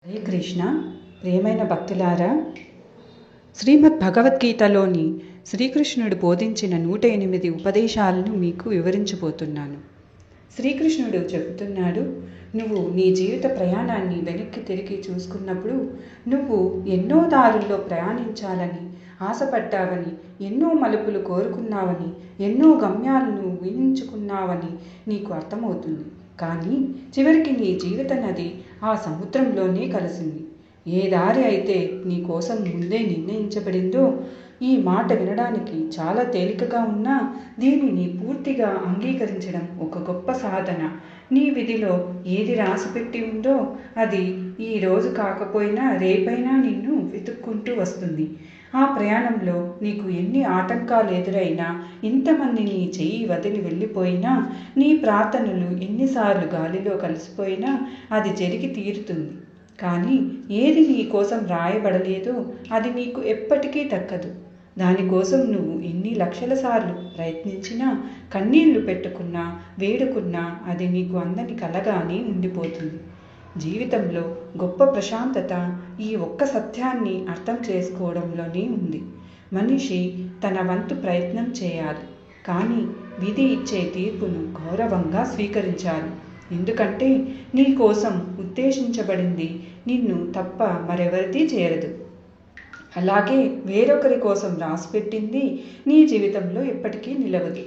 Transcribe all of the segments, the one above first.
హరే కృష్ణ. ప్రియమైన భక్తులారా, శ్రీమద్ భగవద్గీతలోని శ్రీకృష్ణుడు బోధించిన 108 ఉపదేశాలను మీకు వివరించబోతున్నాను. శ్రీకృష్ణుడు చెబుతున్నాడు, నువ్వు నీ జీవిత ప్రయాణాన్ని వెనక్కి తిరిగి చూసుకున్నప్పుడు నువ్వు ఎన్నో దారుల్లో ప్రయాణించాలని ఆశపడ్డావని, ఎన్నో మలుపులు కోరుకున్నావని, ఎన్నో గమ్యాలను ఊహించుకున్నావని నీకు అర్థమవుతుంది. కానీ చివరికి నీ జీవిత నది ఆ సముద్రంలోనే కలిసింది. ఏ దారి అయితే నీ కోసం ముందే నిర్ణయించబడిందో, ఈ మాట వినడానికి చాలా తేలికగా ఉన్నా దీనిని పూర్తిగా అంగీకరించడం ఒక గొప్ప సాధన. నీ విధిలో ఏది రాసిపెట్టి ఉందో అది ఈ రోజు కాకపోయినా రేపైనా నిన్ను వెతుక్కుంటూ వస్తుంది. ఆ ప్రయాణంలో నీకు ఎన్ని ఆటంకాలు ఎదురైనా, ఇంతమంది నీ చెయ్యి వదిలి వెళ్ళిపోయినా, నీ ప్రార్థనలు ఎన్నిసార్లు గాలిలో కలిసిపోయినా అది జరిగి తీరుతుంది. కానీ ఏది నీ కోసం రాయబడలేదో అది నీకు ఎప్పటికీ దక్కదు. దానికోసం నువ్వు ఎన్ని లక్షల సార్లు ప్రయత్నించినా, కన్నీళ్లు పెట్టుకున్నా, వేడుకున్నా అది నీకు అందని కలగానే ఉండిపోతుంది. జీవితంలో గొప్ప ప్రశాంతత ఈ ఒక్క సత్యాన్ని అర్థం చేసుకోవడంలోనే ఉంది. మనిషి తన వంతు ప్రయత్నం చేయాలి, కానీ విధి ఇచ్చే తీర్పును గౌరవంగా స్వీకరించాలి. ఎందుకంటే నీ కోసం ఉద్దేశించబడింది నిన్ను తప్ప మరెవరిది చేరదు. అలాగే వేరొకరి కోసం రాసిపెట్టింది నీ జీవితంలో ఎప్పటికీ నిలవదు.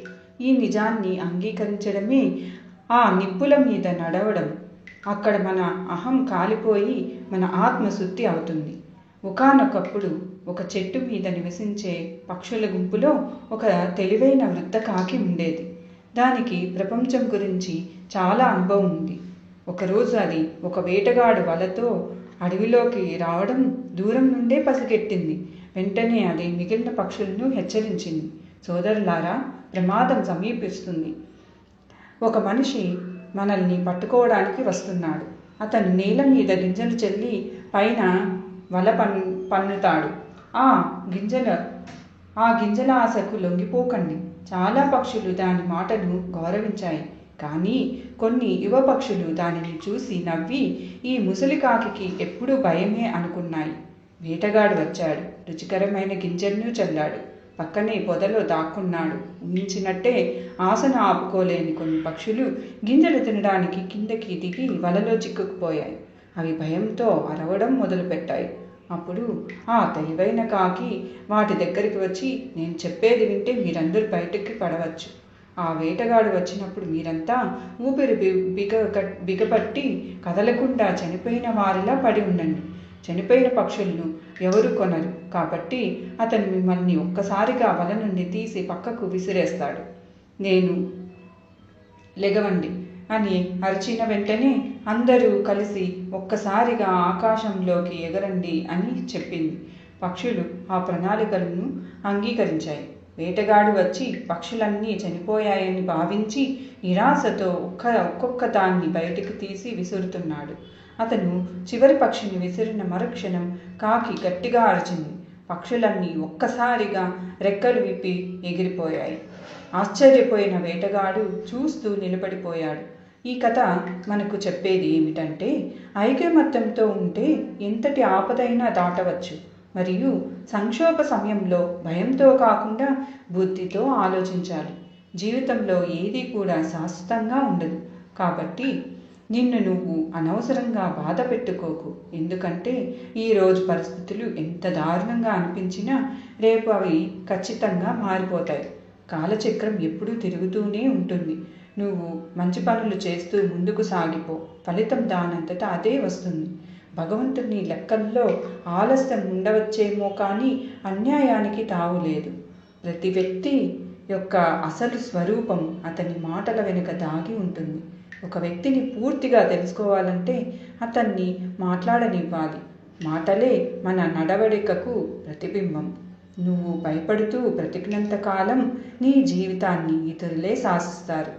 ఈ నిజాన్ని అంగీకరించడమే ఆ నిప్పుల మీద నడవడం. అక్కడ మన అహం కాలిపోయి మన ఆత్మశుద్ధి అవుతుంది. ఒకానొకప్పుడు ఒక చెట్టు మీద నివసించే పక్షుల గుంపులో ఒక తెలివైన వృద్ధ కాకి ఉండేది. దానికి ప్రపంచం గురించి చాలా అనుభవం ఉంది. ఒకరోజు అది ఒక వేటగాడు వలతో అడవిలోకి రావడం దూరం నుండే పసిగట్టింది. వెంటనే అది మిగిలిన పక్షులను హెచ్చరించింది, సోదరులారా, ప్రమాదం సమీపిస్తుంది. ఒక మనిషి మనల్ని పట్టుకోవడానికి వస్తున్నాడు. అతను నేల మీద గింజలు చల్లి పైన వల పన్నుతాడు. ఆ గింజల ఆశకు లొంగిపోకండి. చాలా పక్షులు దాని మాటను గౌరవించాయి. కానీ కొన్ని యువ పక్షులు దానిని చూసి నవ్వి ఈ ముసలి కాకికి ఎప్పుడూ భయమే అనుకున్నాయి. వేటగాడు వచ్చాడు. రుచికరమైన గింజలను చల్లాడు. పక్కనే పొదలో దాక్కున్నాడు. ఊహించినట్టే ఆశను ఆపుకోలేని కొన్ని పక్షులు గింజలు తినడానికి కిందకి దిగి వలలో చిక్కుకుపోయాయి. అవి భయంతో అరవడం మొదలుపెట్టాయి. అప్పుడు ఆ తెలివైన కాకి వాటి దగ్గరికి వచ్చి, నేను చెప్పేది వింటే మీరందరూ బయటికి పడవచ్చు. ఆ వేటగాడు వచ్చినప్పుడు మీరంతా ఊపిరి బిగపట్టి కదలకుండా చనిపోయిన వారిలా పడి ఉండండి. చనిపోయిన పక్షులను ఎవరు కొనరు, కాబట్టి అతను మిమ్మల్ని ఒక్కసారిగా వల నుండి తీసి పక్కకు విసిరేస్తాడు. నేను లెగవండి అని అరిచిన వెంటనే అందరూ కలిసి ఒక్కసారిగా ఆకాశంలోకి ఎగరండి అని చెప్పింది. పక్షులు ఆ ప్రణాళికలను అంగీకరించాయి. వేటగాడు వచ్చి పక్షులన్నీ చనిపోయాయని భావించి నిరాశతో ఒక్కొక్క దాన్ని బయటికి తీసి విసురుతున్నాడు. అతను చివరి పక్షిని విసిరిన మరుక్షణం కాకి గట్టిగా అరిచింది. పక్షులన్నీ ఒక్కసారిగా రెక్కలు విప్పి ఎగిరిపోయాయి. ఆశ్చర్యపోయిన వేటగాడు చూస్తూ నిలబడిపోయాడు. ఈ కథ మనకు చెప్పేది ఏమిటంటే, ఐకమత్యంతో ఉంటే ఎంతటి ఆపదైనా దాటవచ్చు. మరియు సంక్షోభ సమయంలో భయంతో కాకుండా బుద్ధితో ఆలోచించాలి. జీవితంలో ఏది కూడా శాశ్వతంగా ఉండదు. కాబట్టి నిన్ను నువ్వు అనవసరంగా బాధ పెట్టుకోకు. ఎందుకంటే ఈరోజు పరిస్థితులు ఎంత దారుణంగా అనిపించినా రేపు అవి ఖచ్చితంగా మారిపోతాయి. కాలచక్రం ఎప్పుడూ తిరుగుతూనే ఉంటుంది. నువ్వు మంచి పనులు చేస్తూ ముందుకు సాగిపో. ఫలితం దానంతటా అదే వస్తుంది. భగవంతుని లెక్కల్లో ఆలస్యం ఉండవచ్చేమో కానీ అన్యాయానికి తావు లేదు. ప్రతి వ్యక్తి యొక్క అసలు స్వరూపం అతని మాటల వెనుక దాగి ఉంటుంది. ఒక వ్యక్తిని పూర్తిగా తెలుసుకోవాలంటే అతన్ని మాట్లాడనివ్వాలి. మాటలే మన నడవడికకు ప్రతిబింబం. నువ్వు భయపడుతూ బ్రతికినంత కాలం నీ జీవితాన్ని ఇతరులే శాసిస్తారు.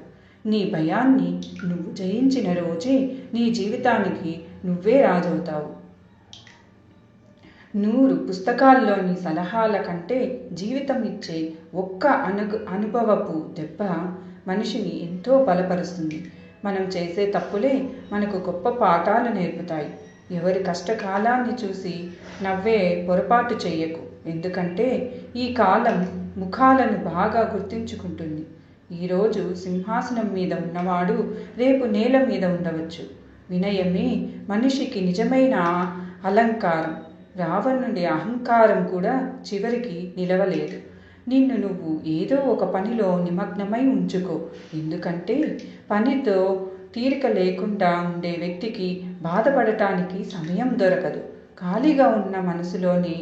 నీ భయాన్ని నువ్వు జయించిన రోజే నీ జీవితానికి నువ్వే రాజవుతావు. 100 పుస్తకాల్లోని సలహాల కంటే జీవితం ఇచ్చే ఒక్క అనుభవపు దెబ్బ మనిషిని ఎంతో బలపరుస్తుంది. మనం చేసే తప్పులే మనకు గొప్ప పాఠాలు నేర్పుతాయి. ఎవరి కష్టకాలాన్ని చూసి నవ్వే పొరపాటు చెయ్యకు. ఎందుకంటే ఈ కాలం ముఖాలను బాగా గుర్తించుకుంటుంది. ఈరోజు సింహాసనం మీద ఉన్నవాడు రేపు నేల మీద ఉండవచ్చు. వినయమే మనిషికి నిజమైన అలంకారం. రావణుడి అహంకారం కూడా చివరికి నిలవలేదు. నిన్ను నువ్వు ఏదో ఒక పనిలో నిమగ్నమై ఉంచుకో. ఎందుకంటే పనితో తీరిక లేకుండా ఉండే వ్యక్తికి బాధపడటానికి సమయం దొరకదు. ఖాళీగా ఉన్న మనసులోని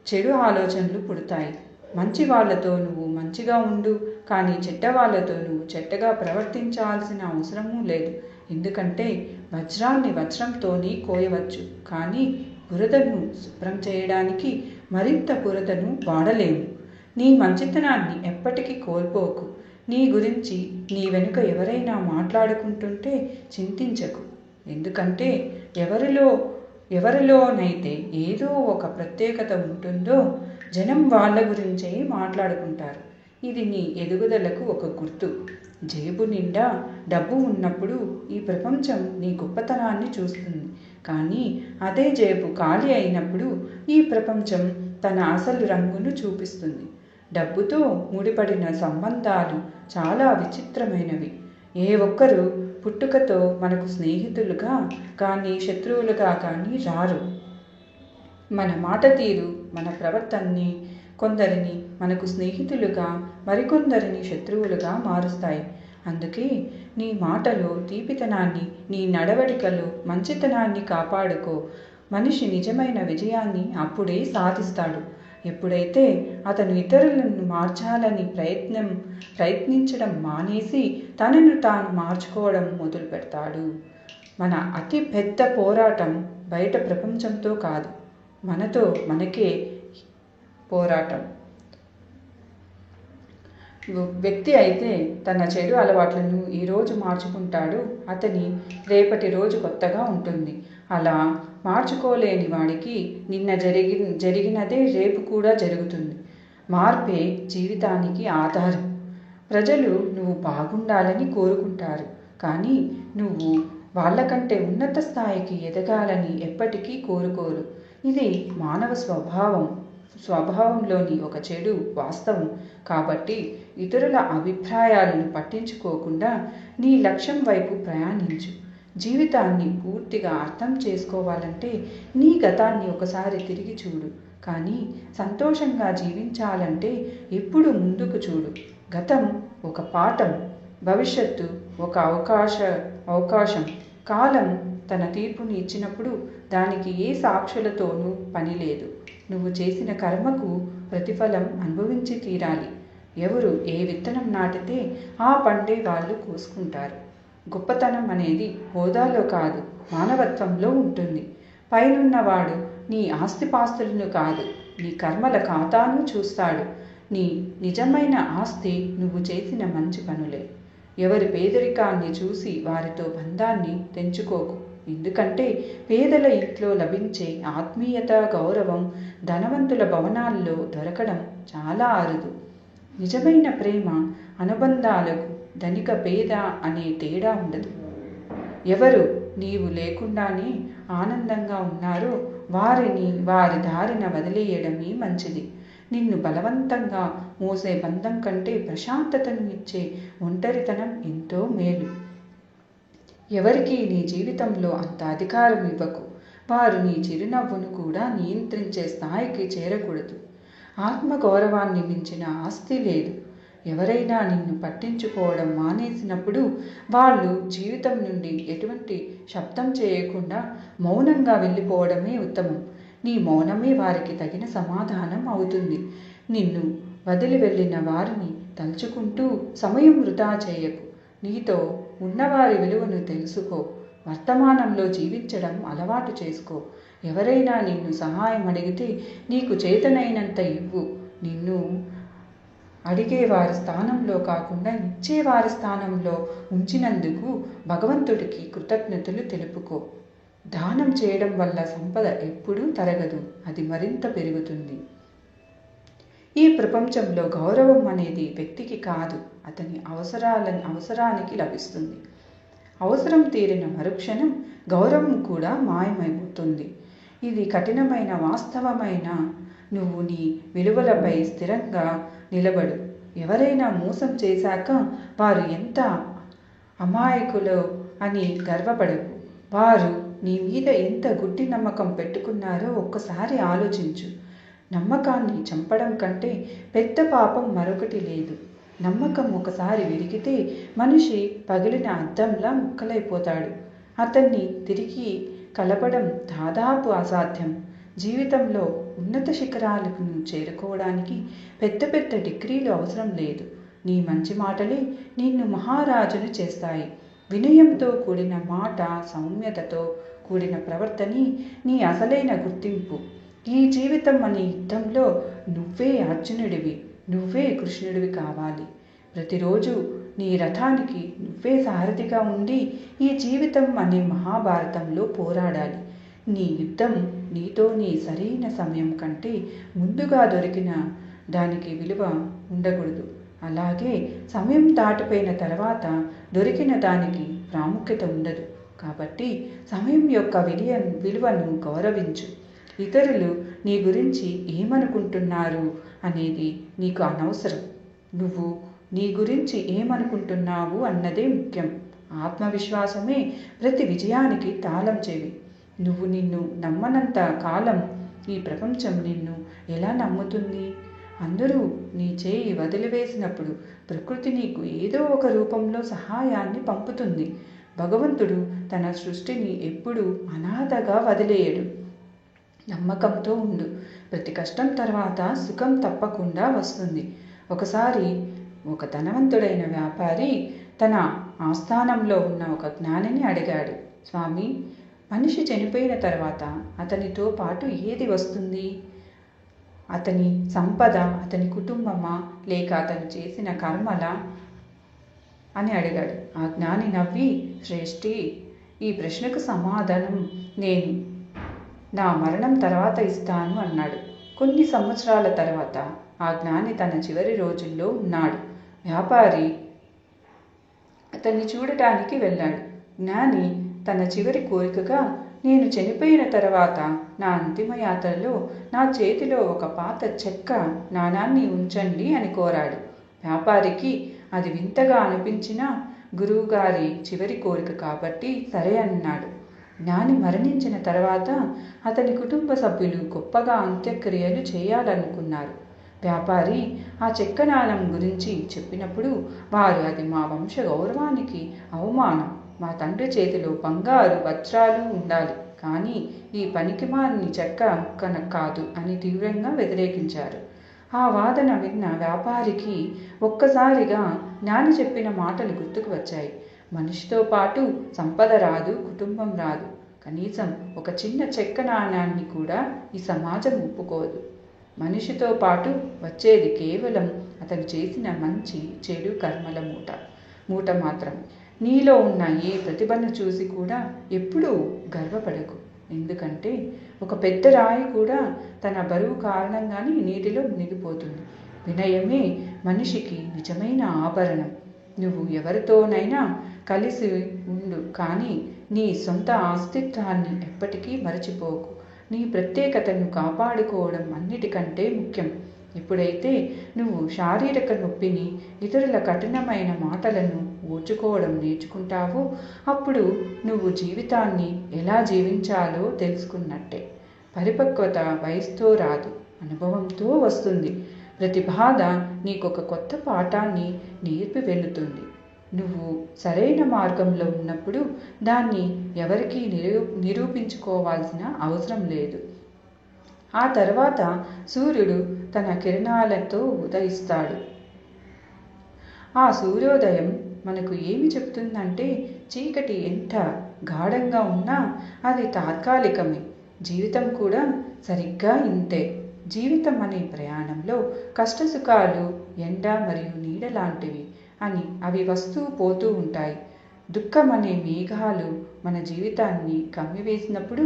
చెడు ఆలోచనలు పుడతాయి. మంచి వాళ్ళతో నువ్వు మంచిగా ఉండు, కానీ చెడ్డ వాళ్ళతో నువ్వు చెడ్డగా ప్రవర్తించాల్సిన అవసరమూ లేదు. ఎందుకంటే వజ్రాన్ని వజ్రంతోనే కోయవచ్చు, కానీ బురదను శుభ్రం చేయడానికి మరింత బురదను వాడలేము. నీ మంచితనాన్ని ఎప్పటికీ కోల్పోకు. నీ గురించి నీ వెనుక ఎవరైనా మాట్లాడుకుంటుంటే చింతించకు. ఎందుకంటే ఎవరిలోనైతే ఏదో ఒక ప్రత్యేకత ఉంటుందో జనం వాళ్ళ గురించే మాట్లాడుకుంటారు. ఇది నీ ఎదుగుదలకు ఒక గుర్తు. జేబు నిండా డబ్బు ఉన్నప్పుడు ఈ ప్రపంచం నీ గొప్పతనాన్ని చూస్తుంది. కానీ అదే జేబు ఖాళీ అయినప్పుడు ఈ ప్రపంచం తన అసలు రంగును చూపిస్తుంది. డబ్బుతో ముడిపడిన సంబంధాలు చాలా విచిత్రమైనవి. ఏ ఒక్కరు పుట్టుకతో మనకు స్నేహితులుగా కానీ శత్రువులుగా కానీ రారు. మన మాట తీరు, మన ప్రవర్తనని కొందరిని మనకు స్నేహితులుగా, మరికొందరిని శత్రువులుగా మారుస్తాయి. అందుకే నీ మాటలో తీపితనాన్ని, నీ నడవడికలో మంచితనాన్ని కాపాడుకో. మనిషి నిజమైన విజయాన్ని అప్పుడే సాధిస్తాడు ఎప్పుడైతే అతను ఇతరులను మార్చాలని ప్రయత్నించడం మానేసి తనను తాను మార్చుకోవడం మొదలు పెడతాడు. మన అతి పెద్ద పోరాటం బయట ప్రపంచంతో కాదు, మనతో మనకే పోరాటం. వ్యక్తి అయితే తన చెడు అలవాట్లను ఈరోజు మార్చుకుంటాడు, అతని రేపటి రోజు కొత్తగా ఉంటుంది. అలా మార్చుకోలేని వాడికి నిన్న జరిగినదే రేపు కూడా జరుగుతుంది. మార్పే జీవితానికి ఆధారం. ప్రజలు నువ్వు బాగుండాలని కోరుకుంటారు, కానీ నువ్వు వాళ్ళకంటే ఉన్నత స్థాయికి ఎదగాలని ఎప్పటికీ కోరుకోరు. ఇది మానవ స్వభావంలోని ఒక చెడు వాస్తవం. కాబట్టి ఇతరుల అభిప్రాయాలను పట్టించుకోకుండా నీ లక్ష్యం వైపు ప్రయాణించు. జీవితాన్ని పూర్తిగా అర్థం చేసుకోవాలంటే నీ గతాన్ని ఒకసారి తిరిగి చూడు. కానీ సంతోషంగా జీవించాలంటే ఎప్పుడు ముందుకు చూడు. గతం ఒక పాఠం, భవిష్యత్తు ఒక అవకాశం. కాలం తన తీర్పుని ఇచ్చినప్పుడు దానికి ఏ సాక్షులతోనూ పని లేదు. నువ్వు చేసిన కర్మకు ప్రతిఫలం అనుభవించి తీరాలి. ఎవరు ఏ విత్తనం నాటితే ఆ పండే వాళ్ళు కోసుకుంటారు. గొప్పతనం అనేది హోదాలో కాదు, మానవత్వంలో ఉంటుంది. పైనున్నవాడు నీ ఆస్తిపాస్తులను కాదు, నీ కర్మల ఖాతాను చూస్తాడు. నీ నిజమైన ఆస్తి నువ్వు చేసిన మంచి పనులే. ఎవరి పేదరికాన్ని చూసి వారితో బంధాన్ని తెంచుకోకు. ఎందుకంటే పేదల ఇంట్లో లభించే ఆత్మీయత, గౌరవం ధనవంతుల భవనాల్లో దొరకడం చాలా అరుదు. నిజమైన ప్రేమ అనుబంధాలకు ధనిక పేద అనే తేడా ఉండదు. ఎవరు నీవు లేకుండానే ఆనందంగా ఉన్నారో వారిని వారి దారిన వదిలేయడమే మంచిది. నిన్ను బలవంతంగా మోసే బంధం కంటే ప్రశాంతతను ఇచ్చే ఒంటరితనం ఎంతో మేలు. ఎవరికి నీ జీవితంలో అంత అధికారం ఇవ్వకు. వారు నీ చిరునవ్వును కూడా నియంత్రించే స్థాయికి చేరకూడదు. ఆత్మగౌరవాన్ని మించిన ఆస్తి లేదు. ఎవరైనా నిన్ను పట్టించుకోవడం మానేసినప్పుడు వాళ్ళు జీవితం నుండి ఎటువంటి శబ్దం చేయకుండా మౌనంగా వెళ్ళిపోవడమే ఉత్తమం. నీ మౌనమే వారికి తగిన సమాధానం అవుతుంది. నిన్ను వదిలి వెళ్ళిన వారిని తలుచుకుంటూ సమయం వృధా చేయకు. నీతో ఉన్నవారి విలువను తెలుసుకో. వర్తమానంలో జీవించడం అలవాటు చేసుకో. ఎవరైనా నిన్ను సహాయం అడిగితే నీకు చేతనైనంత ఇవ్వు. నిన్ను అడిగేవారి స్థానంలో కాకుండా ఇచ్చేవారి స్థానంలో ఉంచినందుకు భగవంతుడికి కృతజ్ఞతలు తెలుపుకో. దానం చేయడం వల్ల సంపద ఎప్పుడూ తరగదు, అది మరింత పెరుగుతుంది. ఈ ప్రపంచంలో గౌరవం అనేది వ్యక్తికి కాదు, అతని అవసరానికి లభిస్తుంది. అవసరం తీరిన మరుక్షణం గౌరవం కూడా మాయమైపోతుంది. ఇది కఠినమైన వాస్తవమైన. నువ్వు నీ విలువలపై స్థిరంగా నిలబడు. ఎవరైనా మోసం చేశాక వారు ఎంత అమాయకులో అని గర్వపడకు. వారు నీ మీద ఎంత గుడ్డి నమ్మకం పెట్టుకున్నారో ఒక్కసారి ఆలోచించు. నమ్మకాన్ని చంపడం కంటే పెద్ద పాపం మరొకటి లేదు. నమ్మకం ఒకసారి విరిగితే మనిషి పగిలిన అద్దంలా ముక్కలైపోతాడు. అతన్ని తిరిగి కలపడం దాదాపు అసాధ్యం. జీవితంలో ఉన్నత శిఖరాలకు చేరుకోవడానికి పెద్ద పెద్ద డిగ్రీలు అవసరం లేదు. నీ మంచి మాటలే నిన్ను మహారాజును చేస్తాయి. వినయంతో కూడిన మాట, సౌమ్యతతో కూడిన ప్రవర్తనే నీ అసలైన గుర్తింపు. ఈ జీవితం అనే యుద్ధంలో నువ్వే అర్జునుడివి, నువ్వే కృష్ణుడివి కావాలి. ప్రతిరోజు నీ రథానికి నువ్వే సారథిగా ఉండి ఈ జీవితం అనే మహాభారతంలో పోరాడాలి. నీ యుద్ధం నీతో నీ సరైన సమయం కంటే ముందుగా దొరికిన దానికి విలువ ఉండకూడదు. అలాగే సమయం దాటిపోయిన తర్వాత దొరికిన దానికి ప్రాముఖ్యత ఉండదు. కాబట్టి సమయం యొక్క విలువను గౌరవించు. ఇతరులు నీ గురించి ఏమనుకుంటున్నారు అనేది నీకు అనవసరం. నువ్వు నీ గురించి ఏమనుకుంటున్నావు అన్నదే ముఖ్యం. ఆత్మవిశ్వాసమే ప్రతి విజయానికి తాళం చెవి. నువ్వు నిన్ను నమ్మనంత కాలం ఈ ప్రపంచం నిన్ను ఎలా నమ్ముతుంది? అందరూ నీ చేయి వదిలివేసినప్పుడు ప్రకృతి నీకు ఏదో ఒక రూపంలో సహాయాన్ని పంపుతుంది. భగవంతుడు తన సృష్టిని ఎప్పుడూ అనాథగా వదిలేయడు. నమ్మకంతో ఉండు. ప్రతి కష్టం తర్వాత సుఖం తప్పకుండా వస్తుంది. ఒకసారి ఒక ధనవంతుడైన వ్యాపారి తన ఆస్థానంలో ఉన్న ఒక జ్ఞానిని అడిగాడు, స్వామి, మనిషి చనిపోయిన తర్వాత అతనితో పాటు ఏది వస్తుంది? అతని సంపద, అతని కుటుంబమా, లేక అతను చేసిన కర్మలా అని అడిగాడు. ఆ జ్ఞాని నవ్వి, శ్రేష్ఠి, ఈ ప్రశ్నకు సమాధానం నేను నా మరణం తర్వాత ఇస్తాను అన్నాడు. కొన్ని సంవత్సరాల తర్వాత ఆ జ్ఞాని తన చివరి రోజుల్లో ఉన్నాడు. వ్యాపారి అతన్ని చూడటానికి వెళ్ళాడు. జ్ఞాని తన చివరి కోరికగా, నేను చనిపోయిన తర్వాత నా అంతిమ యాత్రలో నా చేతిలో ఒక పాత చెక్క నాణాన్ని ఉంచండి అని కోరాడు. వ్యాపారికి అది వింతగా అనిపించినా గురువుగారి చివరి కోరిక కాబట్టి సరే అన్నాడు. జ్ఞాని మరణించిన తర్వాత అతని కుటుంబ సభ్యులు గొప్పగా అంత్యక్రియలు చేయాలనుకున్నారు. వ్యాపారి ఆ చెక్క నాణం గురించి చెప్పినప్పుడు వారు, అది మా వంశ గౌరవానికి అవమానం. మా తండ్రి చేతిలో బంగారు వజ్రాలు ఉండాలి, కానీ ఈ పనికిమాలిన చెక్క కాదు అని తీవ్రంగా వ్యతిరేకించారు. ఆ వాదన విన్న వ్యాపారికి ఒక్కసారిగా జ్ఞాని చెప్పిన మాటలు గుర్తుకు వచ్చాయి. మనిషితో పాటు సంపద రాదు, కుటుంబం రాదు. కనీసం ఒక చిన్న చెక్క నాణాన్ని కూడా ఈ సమాజం ఒప్పుకోదు. మనిషితో పాటు వచ్చేది కేవలం అతను చేసిన మంచి చెడు కర్మల మూట మాత్రమే. నీలో ఉన్న ఏ ప్రతిభను చూసి కూడా ఎప్పుడూ గర్వపడకు. ఎందుకంటే ఒక పెద్ద రాయి కూడా తన బరువు కారణంగానే నీటిలో మునిగిపోతుంది. వినయమే మనిషికి నిజమైన ఆభరణం. నువ్వు ఎవరితోనైనా కలిసి ఉండు, కానీ నీ సొంత అస్తిత్వాన్ని ఎప్పటికీ మరచిపోకు. నీ ప్రత్యేకతను కాపాడుకోవడం అన్నిటికంటే ముఖ్యం. ఎప్పుడైతే నువ్వు శారీరక నొప్పిని, ఇతరుల కఠినమైన మాటలను ఓర్చుకోవడం నేర్చుకుంటావో అప్పుడు నువ్వు జీవితాన్ని ఎలా జీవించాలో తెలుసుకున్నట్టే. పరిపక్వత వయసుతో రాదు, అనుభవంతో వస్తుంది. ప్రతి బాధ నీకొక కొత్త పాఠాన్ని నేర్పి వెళుతుంది. నువ్వు సరైన మార్గంలో ఉన్నప్పుడు దాన్ని ఎవరికీ నిరూపించుకోవాల్సిన అవసరం లేదు. ఆ తర్వాత సూర్యుడు తన కిరణాలతో ఉదయిస్తాడు. ఆ సూర్యోదయం మనకు ఏమి చెప్తుందంటే, చీకటి ఎంత గాఢంగా ఉన్నా అది తాత్కాలికమే. జీవితం కూడా సరిగ్గా ఇంతే. జీవితం అనే ప్రయాణంలో కష్టసుఖాలు ఎండ మరియు నీడ లాంటివి అని అవి వస్తూ పోతూ ఉంటాయి. దుఃఖం అనే మేఘాలు మన జీవితాన్ని కమ్మివేసినప్పుడు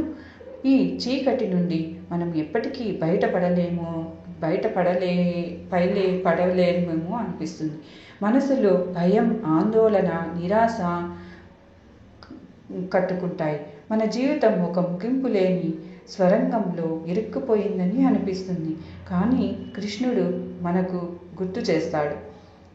ఈ చీకటి నుండి మనం ఎప్పటికీ పడలేమేమో అనిపిస్తుంది. మనసులో భయం, ఆందోళన, నిరాశ కట్టుకుంటాయి. మన జీవితం ఒక ముగింపు లేని స్వరంగంలో ఇరుక్కుపోయిందని అనిపిస్తుంది. కానీ కృష్ణుడు మనకు గుర్తు చేస్తాడు,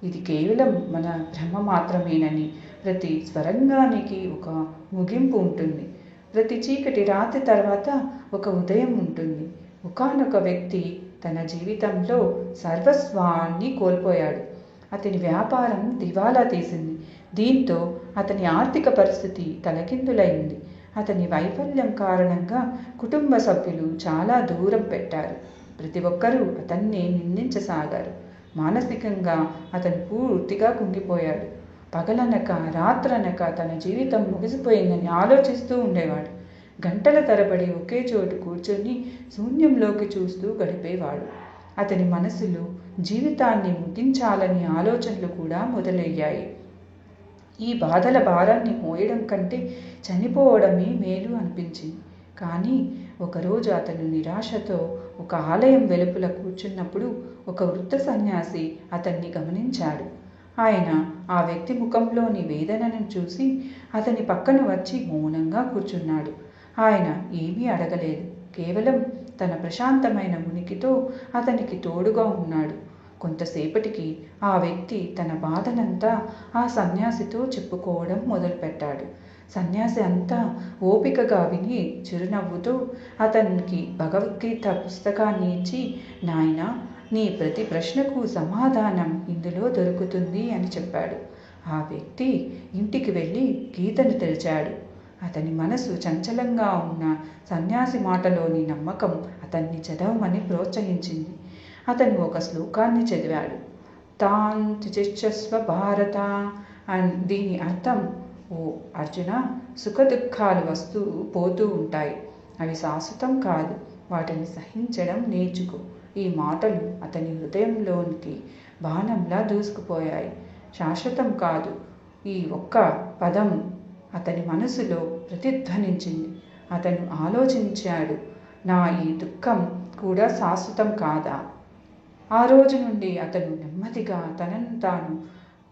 ఇది కేవలం మన భ్రమ మాత్రమేనని. ప్రతి స్వరంగానికి ఒక ముగింపు ఉంటుంది. ప్రతి చీకటి రాత్రి తర్వాత ఒక ఉదయం ఉంటుంది. ఒకానొక వ్యక్తి తన జీవితంలో సర్వస్వాన్ని కోల్పోయాడు. అతని వ్యాపారం దివాలా తీసింది. దీంతో అతని ఆర్థిక పరిస్థితి తలకిందులైంది. అతని వైఫల్యం కారణంగా కుటుంబ సభ్యులు చాలా దూరం పెట్టారు. ప్రతి ఒక్కరూ అతన్ని నిందించసాగారు. మానసికంగా అతను పూర్తిగా కుంగిపోయాడు. పగలనక రాత్రనక తన జీవితం ముగిసిపోయిందని ఆలోచిస్తూ ఉండేవాడు. గంటల తరబడి ఒకే చోటు కూర్చొని శూన్యంలోకి చూస్తూ గడిపేవాడు. అతని మనసులో జీవితాన్ని ముగించాలని ఆలోచనలు కూడా మొదలయ్యాయి. ఈ బాధల భారాన్ని మోయడం కంటే చనిపోవడమే మేలు అనిపించింది. కానీ ఒకరోజు అతను నిరాశతో ఒక ఆలయం వెలుపల కూర్చున్నప్పుడు ఒక వృద్ధ సన్యాసి అతన్ని గమనించాడు. ఆయన ఆ వ్యక్తి ముఖంలోని వేదనను చూసి అతని పక్కన వచ్చి మౌనంగా కూర్చున్నాడు. ఆయన ఏమీ అడగలేదు. కేవలం తన ప్రశాంతమైన ఉనికితో అతనికి తోడుగా ఉన్నాడు. కొంతసేపటికి ఆ వ్యక్తి తన బాధనంతా ఆ సన్యాసితో చెప్పుకోవడం మొదలుపెట్టాడు. సన్యాసి అంతా ఓపికగా విని చిరునవ్వుతో అతనికి భగవద్గీత పుస్తకాన్ని ఇచ్చి, నాయనా, నీ ప్రతి ప్రశ్నకు సమాధానం ఇందులో దొరుకుతుంది అని చెప్పాడు. ఆ వ్యక్తి ఇంటికి వెళ్ళి గీతను తెరిచాడు. అతని మనసు చంచలంగా ఉన్న సన్యాసి మాటలోని నమ్మకం అతన్ని చదవమని ప్రోత్సహించింది. అతను ఒక శ్లోకాన్ని చదివాడు. తాన్ త్యజించస్వ భారత. అండ్ దీని అర్థం, ఓ అర్జున, సుఖదుఖాలు వస్తూ పోతూ ఉంటాయి. అవి శాశ్వతం కాదు. వాటిని సహించడం నేర్చుకో. ఈ మాటలు అతని హృదయంలోనికి బాణంలా దూసుకుపోయాయి. శాశ్వతం కాదు, ఈ ఒక్క పదం అతని మనసులో ప్రతిధ్వనించింది. అతను ఆలోచించాడు, నా ఈ దుఃఖం కూడా శాశ్వతం కాదా? ఆ రోజు నుండి అతను నెమ్మదిగా తనను తాను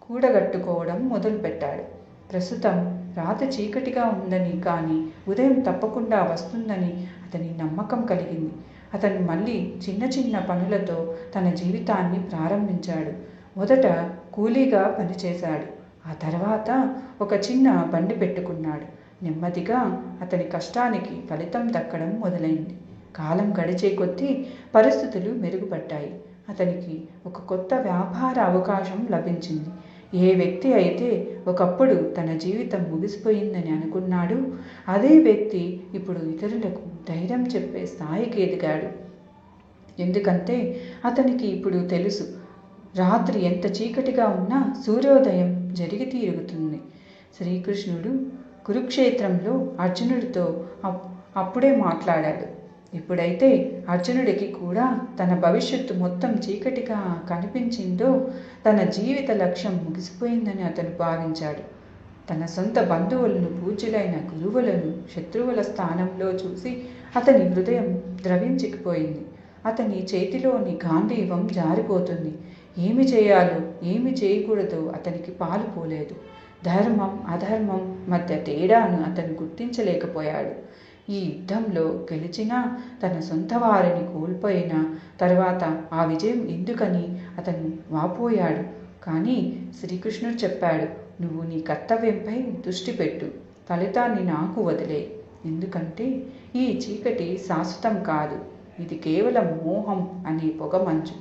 కూడగట్టుకోవడం మొదలుపెట్టాడు. ప్రస్తుతం రాత్రి చీకటిగా ఉందని, కానీ ఉదయం తప్పకుండా వస్తుందని అతని నమ్మకం కలిగింది. అతను మళ్ళీ చిన్న చిన్న పనులతో తన జీవితాన్ని ప్రారంభించాడు. మొదట కూలీగా పనిచేశాడు. ఆ తర్వాత ఒక చిన్న బండి పెట్టుకున్నాడు. నెమ్మదిగా అతని కష్టానికి ఫలితం దక్కడం మొదలైంది. కాలం గడిచే కొద్దీ పరిస్థితులు మెరుగుపడ్డాయి. అతనికి ఒక కొత్త వ్యాపార అవకాశం లభించింది. ఏ వ్యక్తి అయితే ఒకప్పుడు తన జీవితం ముగిసిపోయిందని అనుకున్నాడు, అదే వ్యక్తి ఇప్పుడు ఇతరులకు ధైర్యం చెప్పే స్థాయికి ఎదిగాడు. ఎందుకంటే అతనికి ఇప్పుడు తెలుసు, రాత్రి ఎంత చీకటిగా ఉన్నా సూర్యోదయం జరిగి తీరుగుతుంది. శ్రీకృష్ణుడు కురుక్షేత్రంలో అర్జునుడితో అప్పుడే మాట్లాడాడు. ఎప్పుడైతే అర్జునుడికి కూడా తన భవిష్యత్తు మొత్తం చీకటిగా కనిపించిందో, తన జీవిత లక్ష్యం ముగిసిపోయిందని అతను భావించాడు. తన సొంత బంధువులను, పూజ్యులైన గురువులను శత్రువుల స్థానంలో చూసి అతని హృదయం ద్రవించిపోయింది. అతని చేతిలోని గాంధీవం జారిపోతుంది. ఏమి చేయాలో ఏమి చేయకూడదో అతనికి పాలుపోలేదు. ధర్మం అధర్మం మధ్య తేడాను అతను గుర్తించలేకపోయాడు. ఈ యుద్ధంలో గెలిచినా, తన సొంత వారిని కోల్పోయిన తర్వాత ఆ విజయం ఎందుకని అతను వాపోయాడు. కానీ శ్రీకృష్ణుడు చెప్పాడు, నువ్వు నీ కర్తవ్యంపై దృష్టి పెట్టు, ఫలితాన్ని నాకు వదిలే. ఎందుకంటే ఈ చీకటి శాశ్వతం కాదు, ఇది కేవలం మోహం అనే పొగమంచు.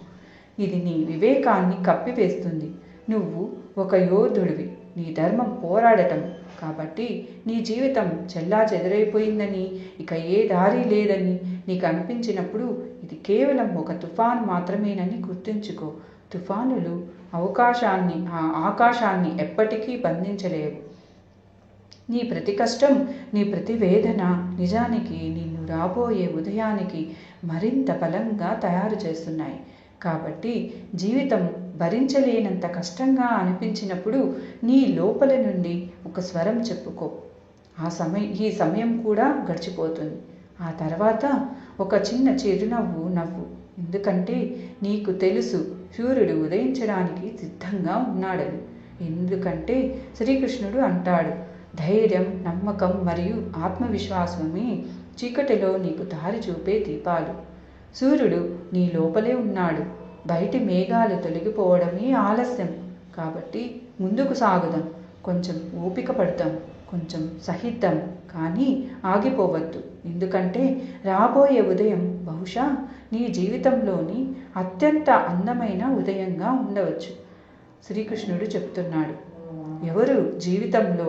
ఇది నీ వివేకాన్ని కప్పివేస్తుంది. నువ్వు ఒక యోధుడివి, నీ ధర్మం పోరాడటం. కాబట్టి నీ జీవితం చెల్లా చెదరైపోయిందని, ఇక ఏ దారి లేదని నీకు అనిపించినప్పుడు ఇది కేవలం ఒక తుఫాను మాత్రమేనని గుర్తుంచుకో. తుఫానులు ఆకాశాన్ని ఎప్పటికీ బంధించలేవు. నీ ప్రతి కష్టం, నీ ప్రతి వేదన నిజానికి నిన్ను రాబోయే ఉదయానికి మరింత బలంగా తయారు చేస్తున్నాయి. కాబట్టి జీవితం భరించలేనంత కష్టంగా అనిపించినప్పుడు నీ లోపల నుండి ఒక స్వరం చెప్పుకో. ఈ సమయం కూడా గడిచిపోతుంది. ఆ తర్వాత ఒక చిన్న చిరునవ్వు నవ్వు. ఎందుకంటే నీకు తెలుసు, సూర్యుడు ఉదయించడానికి సిద్ధంగా ఉన్నాడని. ఎందుకంటే శ్రీకృష్ణుడు అంటాడు, ధైర్యం, నమ్మకం మరియు ఆత్మవిశ్వాసమే చీకటిలో నీకు దారి చూపే దీపాలు. సూర్యుడు నీ లోపలే ఉన్నాడు. బయటి మేఘాలు తొలగిపోవడమే ఆలస్యం. కాబట్టి ముందుకు సాగుదాం, కొంచెం ఓపిక పడతాం, కొంచెం సహిద్దాం, కానీ ఆగిపోవద్దు. ఎందుకంటే రాబోయే ఉదయం బహుశా నీ జీవితంలోని అత్యంత అందమైన ఉదయంగా ఉండవచ్చు. శ్రీకృష్ణుడు చెప్తున్నాడు, ఎవరు జీవితంలో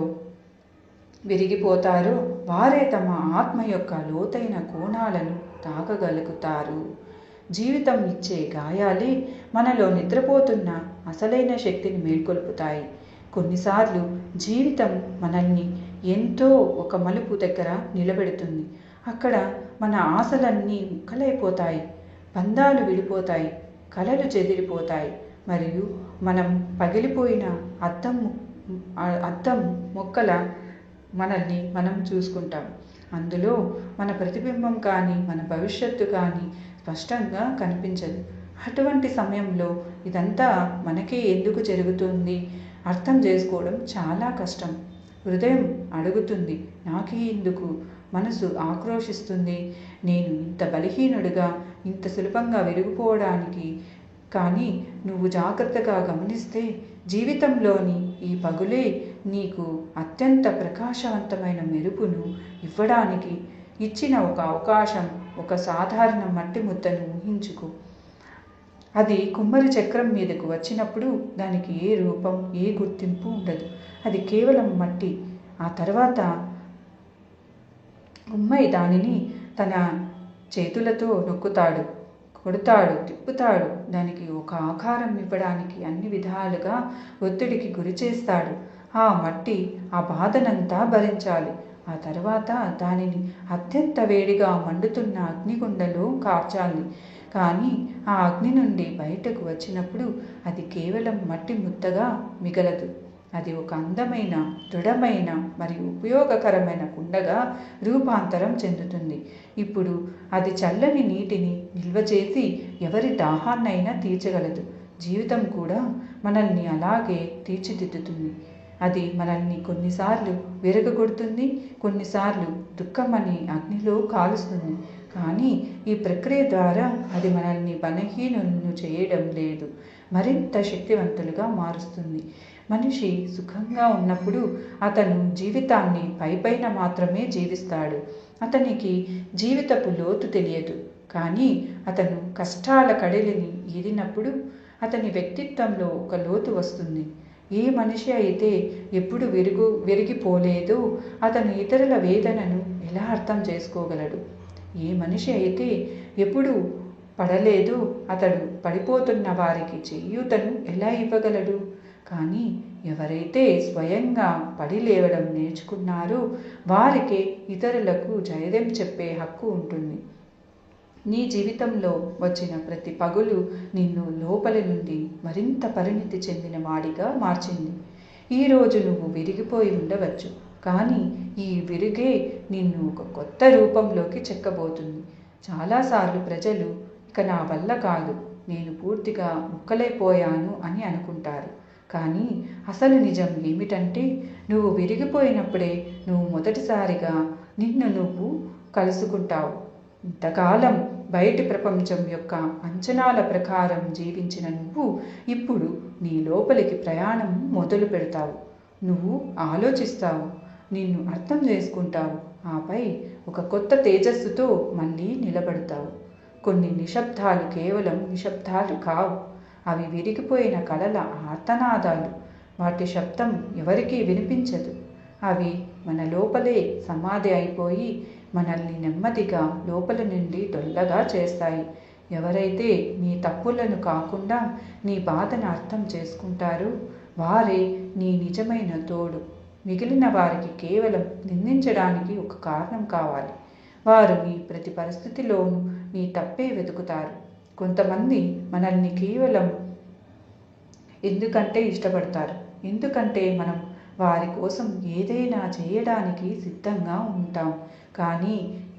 విరిగిపోతారో వారే తమ ఆత్మ యొక్క లోతైన కోణాలను తాకగలుగుతారు. జీవితం ఇచ్చే గాయాలే మనలో నిద్రపోతున్న అసలైన శక్తిని మేల్కొల్పుతాయి. కొన్నిసార్లు జీవితం మనల్ని ఎంతో ఒక మలుపు దగ్గర నిలబెడుతుంది. అక్కడ మన ఆశలన్నీ ముక్కలైపోతాయి, బంధాలు విడిపోతాయి, కలలు చెదిరిపోతాయి, మరియు మనం పగిలిపోయిన అద్దం మొక్కల మనల్ని మనం చూసుకుంటాం. అందులో మన ప్రతిబింబం కానీ మన భవిష్యత్తు కానీ స్పష్టంగా కనిపించదు. అటువంటి సమయంలో ఇదంతా మనకే ఎందుకు జరుగుతుంది అర్థం చేసుకోవడం చాలా కష్టం. హృదయం అడుగుతుంది, నాకే ఎందుకు? మనసు ఆక్రోశిస్తుంది, నేను ఇంత బలహీనుడిగా, ఇంత సులభంగా విరిగిపోవడానికి. కానీ నువ్వు జాగ్రత్తగా గమనిస్తే జీవితంలోని ఈ పగులే నీకు అత్యంత ప్రకాశవంతమైన మెరుపును ఇవ్వడానికి ఇచ్చిన ఒక అవకాశం. ఒక సాధారణ మట్టి ముద్దను ఊహించుకో. అది కుమ్మరి చక్రం మీదకు వచ్చినప్పుడు దానికి ఏ రూపం, ఏ గుర్తింపు ఉండదు. అది కేవలం మట్టి. ఆ తర్వాత కుమ్మరి దానిని తన చేతులతో నొక్కుతాడు, కొడతాడు, తిప్పుతాడు. దానికి ఒక ఆకారం ఇవ్వడానికి అన్ని విధాలుగా ఒత్తిడికి గురి చేస్తాడు. ఆ మట్టి ఆ బాధనంతా భరించాలి. ఆ తర్వాత దానిని అత్యంత వేడిగా మండుతున్న అగ్నిగుండలో కార్చాలి. కానీ ఆ అగ్ని నుండి బయటకు వచ్చినప్పుడు అది కేవలం మట్టి ముద్దగా మిగలదు. అది ఒక అందమైన, దృఢమైన మరియు ఉపయోగకరమైన కుండగా రూపాంతరం చెందుతుంది. ఇప్పుడు అది చల్లని నీటిని నిల్వ చేసి ఎవరి దాహాన్నైనా తీర్చగలదు. జీవితం కూడా మనల్ని అలాగే తీర్చిదిద్దుతుంది. అది మనల్ని కొన్నిసార్లు విరగగొడుతుంది, కొన్నిసార్లు దుఃఖమని అగ్నిలో కాలుస్తుంది. కానీ ఈ ప్రక్రియ ద్వారా అది మనల్ని బలహీనులను చేయడం లేదు, మరింత శక్తివంతులుగా మారుస్తుంది. మనిషి సుఖంగా ఉన్నప్పుడు అతను జీవితాన్ని పైపైన మాత్రమే జీవిస్తాడు. అతనికి జీవితపు లోతు తెలియదు. కానీ అతను కష్టాల కడలిని ఈదినప్పుడు అతని వ్యక్తిత్వంలో ఒక లోతు వస్తుంది. ఏ మనిషి అయితే ఎప్పుడు విరిగిపోలేదో అతను ఇతరుల వేదనను ఎలా అర్థం చేసుకోగలడు? ఏ మనిషి అయితే ఎప్పుడు పడలేదో అతడు పడిపోతున్న వారికి చేయూతను ఎలా ఇవ్వగలడు? కానీ ఎవరైతే స్వయంగా పడి లేవడం నేర్చుకున్నారో వారికే ఇతరులకు ధైర్యం చెప్పే హక్కు ఉంటుంది. నీ జీవితంలో వచ్చిన ప్రతి పగులు నిన్ను లోపలి నుండి మరింత పరిణితి చెందిన వాడిగా మార్చింది. ఈరోజు నువ్వు విరిగిపోయి ఉండవచ్చు, కానీ ఈ విరిగే నిన్ను ఒక కొత్త రూపంలోకి చెక్కబోతుంది. చాలాసార్లు ప్రజలు ఇక నా వల్ల కాదు, నేను పూర్తిగా ముక్కలైపోయాను అని అనుకుంటారు. కానీ అసలు నిజం ఏమిటంటే నువ్వు విరిగిపోయినప్పుడే నువ్వు మొదటిసారిగా నిన్ను నువ్వు కలుసుకుంటావు. ఇంతకాలం బయటి ప్రపంచం యొక్క అంచనాల ప్రకారం జీవించిన నువ్వు ఇప్పుడు నీ లోపలికి ప్రయాణం మొదలు పెడతావు. నువ్వు ఆలోచిస్తావు, నిన్ను అర్థం చేసుకుంటావు, ఆపై ఒక కొత్త తేజస్సుతో మళ్ళీ నిలబడతావు. కొన్ని నిశ్శబ్దాలు కేవలం నిశ్శబ్దాలు కావు, అవి విరిగిపోయిన కలల ఆర్తనాదాలు. వాటి శబ్దం ఎవరికీ వినిపించదు. అవి మన లోపలే సమాధి అయిపోయి మనల్ని నెమ్మదిగా లోపల నుండి డొల్లగా చేస్తాయి. ఎవరైతే నీ తప్పులను కాకుండా నీ బాధను అర్థం చేసుకుంటారో వారే నీ నిజమైన తోడు. మిగిలిన వారికి కేవలం నిందించడానికి ఒక కారణం కావాలి. వారు నీ ప్రతి పరిస్థితిలోనూ నీ తప్పే వెతుకుతారు. కొంతమంది మనల్ని కేవలం ఎందుకంటే ఇష్టపడతారు, ఎందుకంటే మనం వారి కోసం ఏదైనా చేయడానికి సిద్ధంగా ఉంటాం. కానీ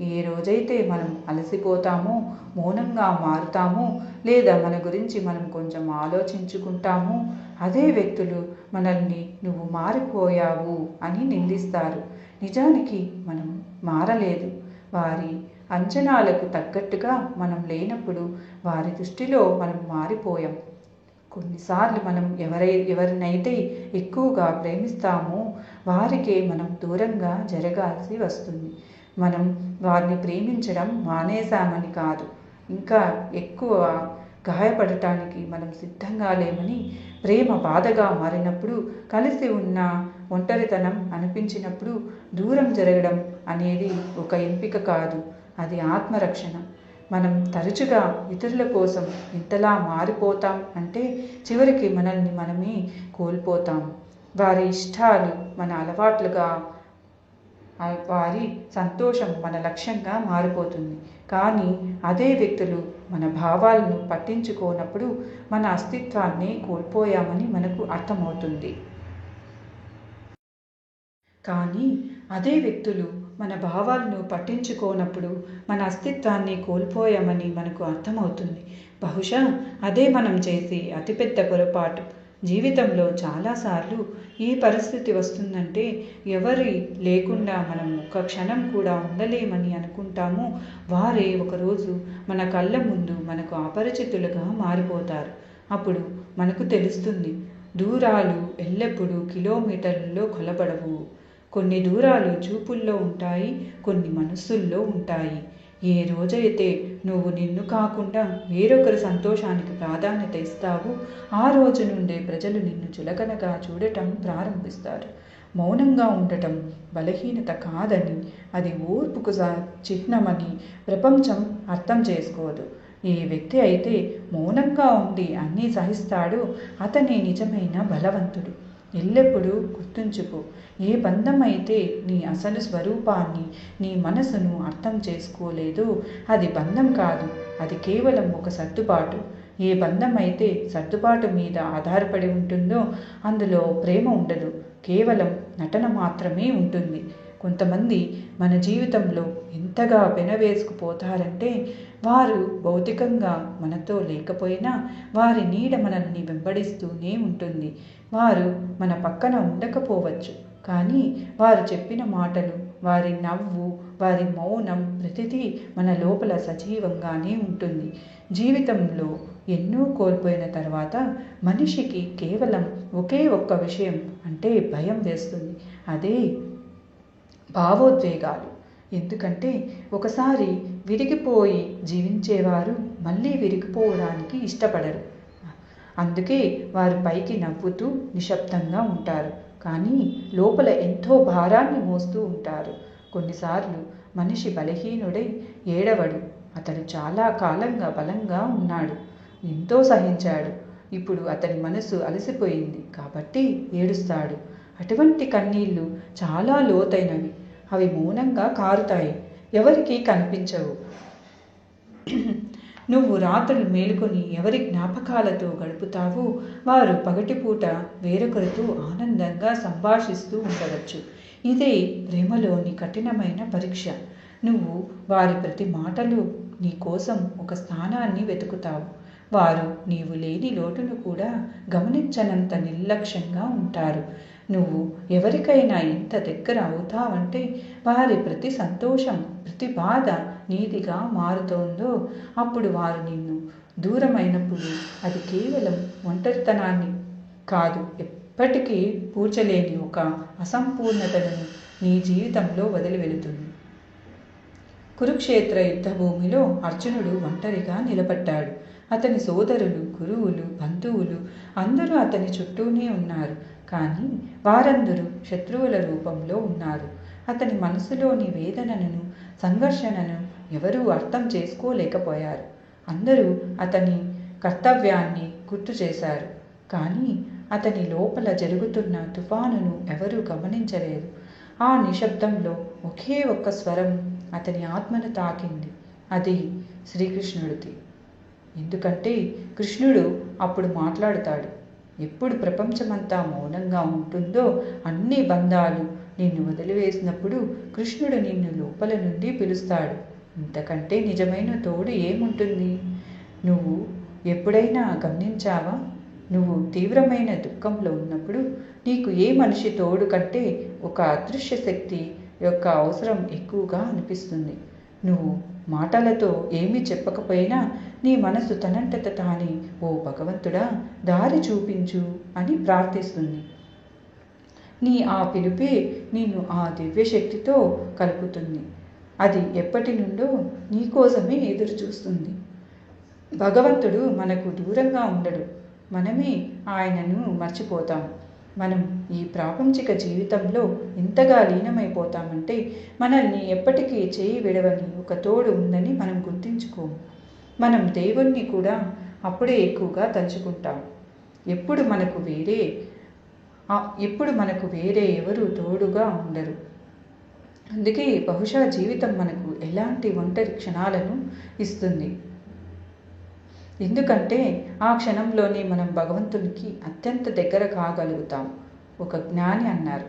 ఏ రోజైతే మనం అలసిపోతామో, మౌనంగా మారుతామో, లేదా మన గురించి మనం కొంచెం ఆలోచించుకుంటామో, అదే వ్యక్తులు మనల్ని నువ్వు మారిపోయావు అని నిందిస్తారు. నిజానికి మనం మారలేదు. వారి అంచనాలకు తగ్గట్టుగా మనం లేనప్పుడు వారి దృష్టిలో మనం మారిపోయాం. కొన్నిసార్లు మనం ఎవరినైతే ఎక్కువగా ప్రేమిస్తామో వారికే మనం దూరంగా జరగాల్సి వస్తుంది. మనం వారిని ప్రేమించడం మానేశామని కాదు, ఇంకా ఎక్కువ గాయపడటానికి మనం సిద్ధంగా లేమని. ప్రేమ బాధగా మారినప్పుడు, కలిసి ఉన్న ఒంటరితనం అనిపించినప్పుడు దూరం జరగడం అనేది ఒక ఎంపిక కాదు, అది ఆత్మరక్షణ. మనం తరచుగా ఇతరుల కోసం ఇంతలా మారిపోతాం అంటే చివరికి మనల్ని మనమే కోల్పోతాం. వారి ఇష్టాలు మన అలవాట్లుగా, వారి సంతోషం మన లక్ష్యంగా మారిపోతుంది. కానీ అదే వ్యక్తులు మన భావాలను పట్టించుకోనప్పుడు మన అస్తిత్వాన్ని కోల్పోయామని మనకు అర్థమవుతుంది. కానీ అదే వ్యక్తులు మన భావాలను పట్టించుకోనప్పుడు మన అస్తిత్వాన్ని కోల్పోయామని మనకు అర్థమవుతుంది. బహుశా అదే మనం చేసే అతిపెద్ద పొరపాటు. జీవితంలో చాలాసార్లు ఈ పరిస్థితి వస్తుందంటే ఎవరి లేకుండా మనం ఒక్క క్షణం కూడా ఉండలేమని అనుకుంటాము. వారే ఒకరోజు మన కళ్ళ ముందు మనకు అపరిచితులుగా మారిపోతారు. అప్పుడు మనకు తెలుస్తుంది, దూరాలు ఎల్లప్పుడూ కిలోమీటర్లలో కొలబడవు. కొన్ని దూరాలు చూపుల్లో ఉంటాయి, కొన్ని మనస్సుల్లో ఉంటాయి. ఏ రోజైతే నువ్వు నిన్ను కాకుండా వేరొకరి సంతోషానికి ప్రాధాన్యత ఇస్తావో ఆ రోజు నుండే ప్రజలు నిన్ను చులకనగా చూడటం ప్రారంభిస్తారు. మౌనంగా ఉండటం బలహీనత కాదని, అది ఓర్పుకు చిహ్నమని ప్రపంచం అర్థం చేసుకోదు. ఏ వ్యక్తి అయితే మౌనంగా ఉండి అన్నీ సహిస్తాడో అతనే నిజమైన బలవంతుడు. ఎల్లప్పుడూ గుర్తుంచుకో, ఏ బంధం అయితే నీ అసలు స్వరూపాన్ని, నీ మనసును అర్థం చేసుకోలేదో అది బంధం కాదు, అది కేవలం ఒక సర్దుబాటు. ఏ బంధం అయితే సర్దుబాటు మీద ఆధారపడి ఉంటుందో అందులో ప్రేమ ఉండదు, కేవలం నటన మాత్రమే ఉంటుంది. కొంతమంది మన జీవితంలో ఎంతగా పెనవేసుకుపోతారంటే వారు భౌతికంగా మనతో లేకపోయినా వారి నీడ మనల్ని వెంబడిస్తూనే ఉంటుంది. వారు మన పక్కన ఉండకపోవచ్చు, కానీ వారు చెప్పిన మాటలు, వారి నవ్వు, వారి మౌనం ప్రతిదీ మన లోపల సజీవంగానే ఉంటుంది. జీవితంలో ఎన్నో కోల్పోయిన తర్వాత మనిషికి కేవలం ఒకే ఒక్క విషయం అంటే భయం వేస్తుంది, అదే భావోద్వేగాలు. ఎందుకంటే ఒకసారి విరిగిపోయి జీవించేవారు మళ్ళీ విరిగిపోవడానికి ఇష్టపడరు. అందుకే వారు పైకి నవ్వుతూ నిశ్శబ్దంగా ఉంటారు, కానీ లోపల ఎంతో భారాన్ని మోస్తూ ఉంటారు. కొన్నిసార్లు మనిషి బలహీనుడై ఏడవడు, అతడు చాలా కాలంగా బలంగా ఉన్నాడు, ఎంతో సహించాడు. ఇప్పుడు అతని మనసు అలసిపోయింది కాబట్టి ఏడుస్తాడు. అటువంటి కన్నీళ్ళు చాలా లోతైనవి. అవి మౌనంగా కారుతాయి, ఎవరికీ కనిపించవు. నువ్వు రాత్రులు మేలుకొని ఎవరి జ్ఞాపకాలతో గడుపుతావో వారు పగటిపూట వేరొకరితో ఆనందంగా సంభాషిస్తూ ఉండవచ్చు. ఇదే ప్రేమలోని కఠినమైన పరీక్ష. నువ్వు వారి ప్రతి మాటలో నీ కోసం ఒక స్థానాన్ని వెతుకుతావు. వారు నీవు లేని లోటును కూడా గమనించనంత నిర్లక్ష్యంగా ఉంటారు. నువ్వు ఎవరికైనా ఎంత దగ్గర అవుతావంటే వారి ప్రతి సంతోషం, ప్రతి బాధ నీదిగా మారుతోందో అప్పుడు వారు నిన్ను దూరమైనప్పుడు అది కేవలం ఒంటరితనాన్ని కాదు, ఎప్పటికీ పూడ్చలేని ఒక అసంపూర్ణతను నీ జీవితంలో వదిలి వెళుతుంది. కురుక్షేత్ర యుద్ధభూమిలో అర్జునుడు ఒంటరిగా నిలబడ్డాడు. అతని సోదరులు, గురువులు, బంధువులు అందరూ అతని చుట్టూనే ఉన్నారు, కానీ వారందరూ శత్రువుల రూపంలో ఉన్నారు. అతని మనసులోని వేదనను, సంఘర్షణను ఎవరూ అర్థం చేసుకోలేకపోయారు. అందరూ అతని కర్తవ్యాన్ని గుర్తు చేశారు, కానీ అతని లోపల జరుగుతున్న తుఫానును ఎవరూ గమనించలేదు. ఆ నిశ్శబ్దంలో ఒకే ఒక్క స్వరం అతని ఆత్మను తాకింది, అది శ్రీకృష్ణుడిది. ఎందుకంటే కృష్ణుడు అప్పుడు మాట్లాడుతాడు. ఎప్పుడు ప్రపంచమంతా మౌనంగా ఉంటుందో అన్ని బంధాలు నిన్ను వదిలివేసినప్పుడు కృష్ణుడు నిన్ను లోపల నుండి పిలుస్తాడు. ఇంతకంటే నిజమైన తోడు ఏముంటుంది? నువ్వు ఎప్పుడైనా గమనించావా? నువ్వు తీవ్రమైన దుఃఖంలో ఉన్నప్పుడు నీకు ఏ మనిషి తోడు కంటే ఒక అదృశ్య శక్తి యొక్క అవసరం ఎక్కువగా అనిపిస్తుంది. నువ్వు మాటలతో ఏమీ చెప్పకపోయినా నీ మనసు తనంతట తానే ఓ భగవంతుడా దారి చూపించు అని ప్రార్థిస్తుంది. నీ ఆ పిలుపే నిన్ను ఆ దివ్యశక్తితో కలుపుతుంది. అది ఎప్పటి నుండో నీకోసమే ఎదురు చూస్తుంది. భగవంతుడు మనకు దూరంగా ఉండడు, మనమే ఆయనను మర్చిపోతాం. మనం ఈ ప్రాపంచిక జీవితంలో ఇంతగా లీనమైపోతామంటే మనల్ని ఎప్పటికీ చేయి విడవని ఒక తోడు ఉందని మనం గుర్తించుకోము. మనం దేవుణ్ణి కూడా అప్పుడే ఎక్కువగా తలుచుకుంటాం. ఎప్పుడు మనకు వేరే ఎవరు తోడుగా ఉండరు. అందుకే బహుశా జీవితం మనకు ఎలాంటి ఒంటరి క్షణాలను ఇస్తుంది. ఎందుకంటే ఆ క్షణంలోనే మనం భగవంతునికి అత్యంత దగ్గర కాగలుగుతాం. ఒక జ్ఞాని అన్నారు,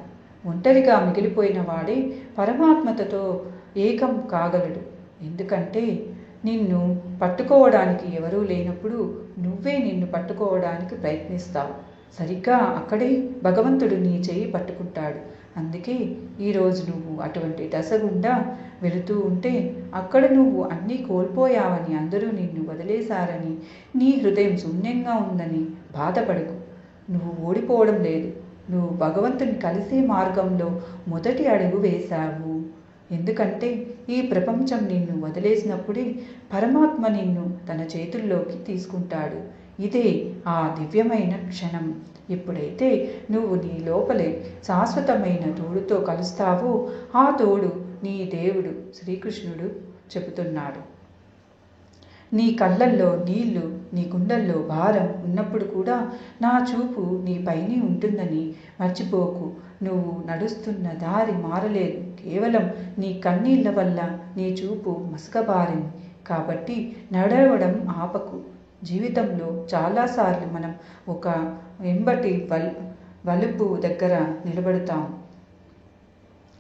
ఒంటరిగా మిగిలిపోయిన వాడే పరమాత్మతో ఏకం కాగలడు. ఎందుకంటే నిన్ను పట్టుకోవడానికి ఎవరూ లేనప్పుడు నువ్వే నిన్ను పట్టుకోవడానికి ప్రయత్నిస్తావు. సరిగ్గా అక్కడే భగవంతుడు నీ చేయి పట్టుకుంటాడు. అందుకే ఈరోజు నువ్వు అటువంటి దశ గుండా వెళుతూ ఉంటే అక్కడ నువ్వు అన్నీ కోల్పోయావని, అందరూ నిన్ను వదిలేశారని, నీ హృదయం శూన్యంగా ఉందని బాధపడకు. నువ్వు ఓడిపోవడం లేదు. నువ్వు భగవంతుని కలిసే మార్గంలో మొదటి అడుగు వేశావు. ఎందుకంటే ఈ ప్రపంచం నిన్ను వదిలేసినప్పుడే పరమాత్మ నిన్ను తన చేతుల్లోకి తీసుకుంటాడు. ఇదే ఆ దివ్యమైన క్షణం. ఎప్పుడైతే నువ్వు నీ లోపలే శాశ్వతమైన తోడుతో కలుస్తావో ఆ తోడు నీ దేవుడు శ్రీకృష్ణుడు చెబుతున్నాడు. నీ కళ్ళల్లో నీళ్లు, నీ గుండెల్లో భారం ఉన్నప్పుడు కూడా నా చూపు నీ పైనే ఉంటుందని మర్చిపోకు. నువ్వు నడుస్తున్న దారి మారలేదు, కేవలం నీ కన్నీళ్ల వల్ల నీ చూపు మసకబారింది. కాబట్టి నడవడం ఆపకు. జీవితంలో చాలాసార్లు మనం ఒక వెంబటి వలుపు దగ్గర నిలబడతాం.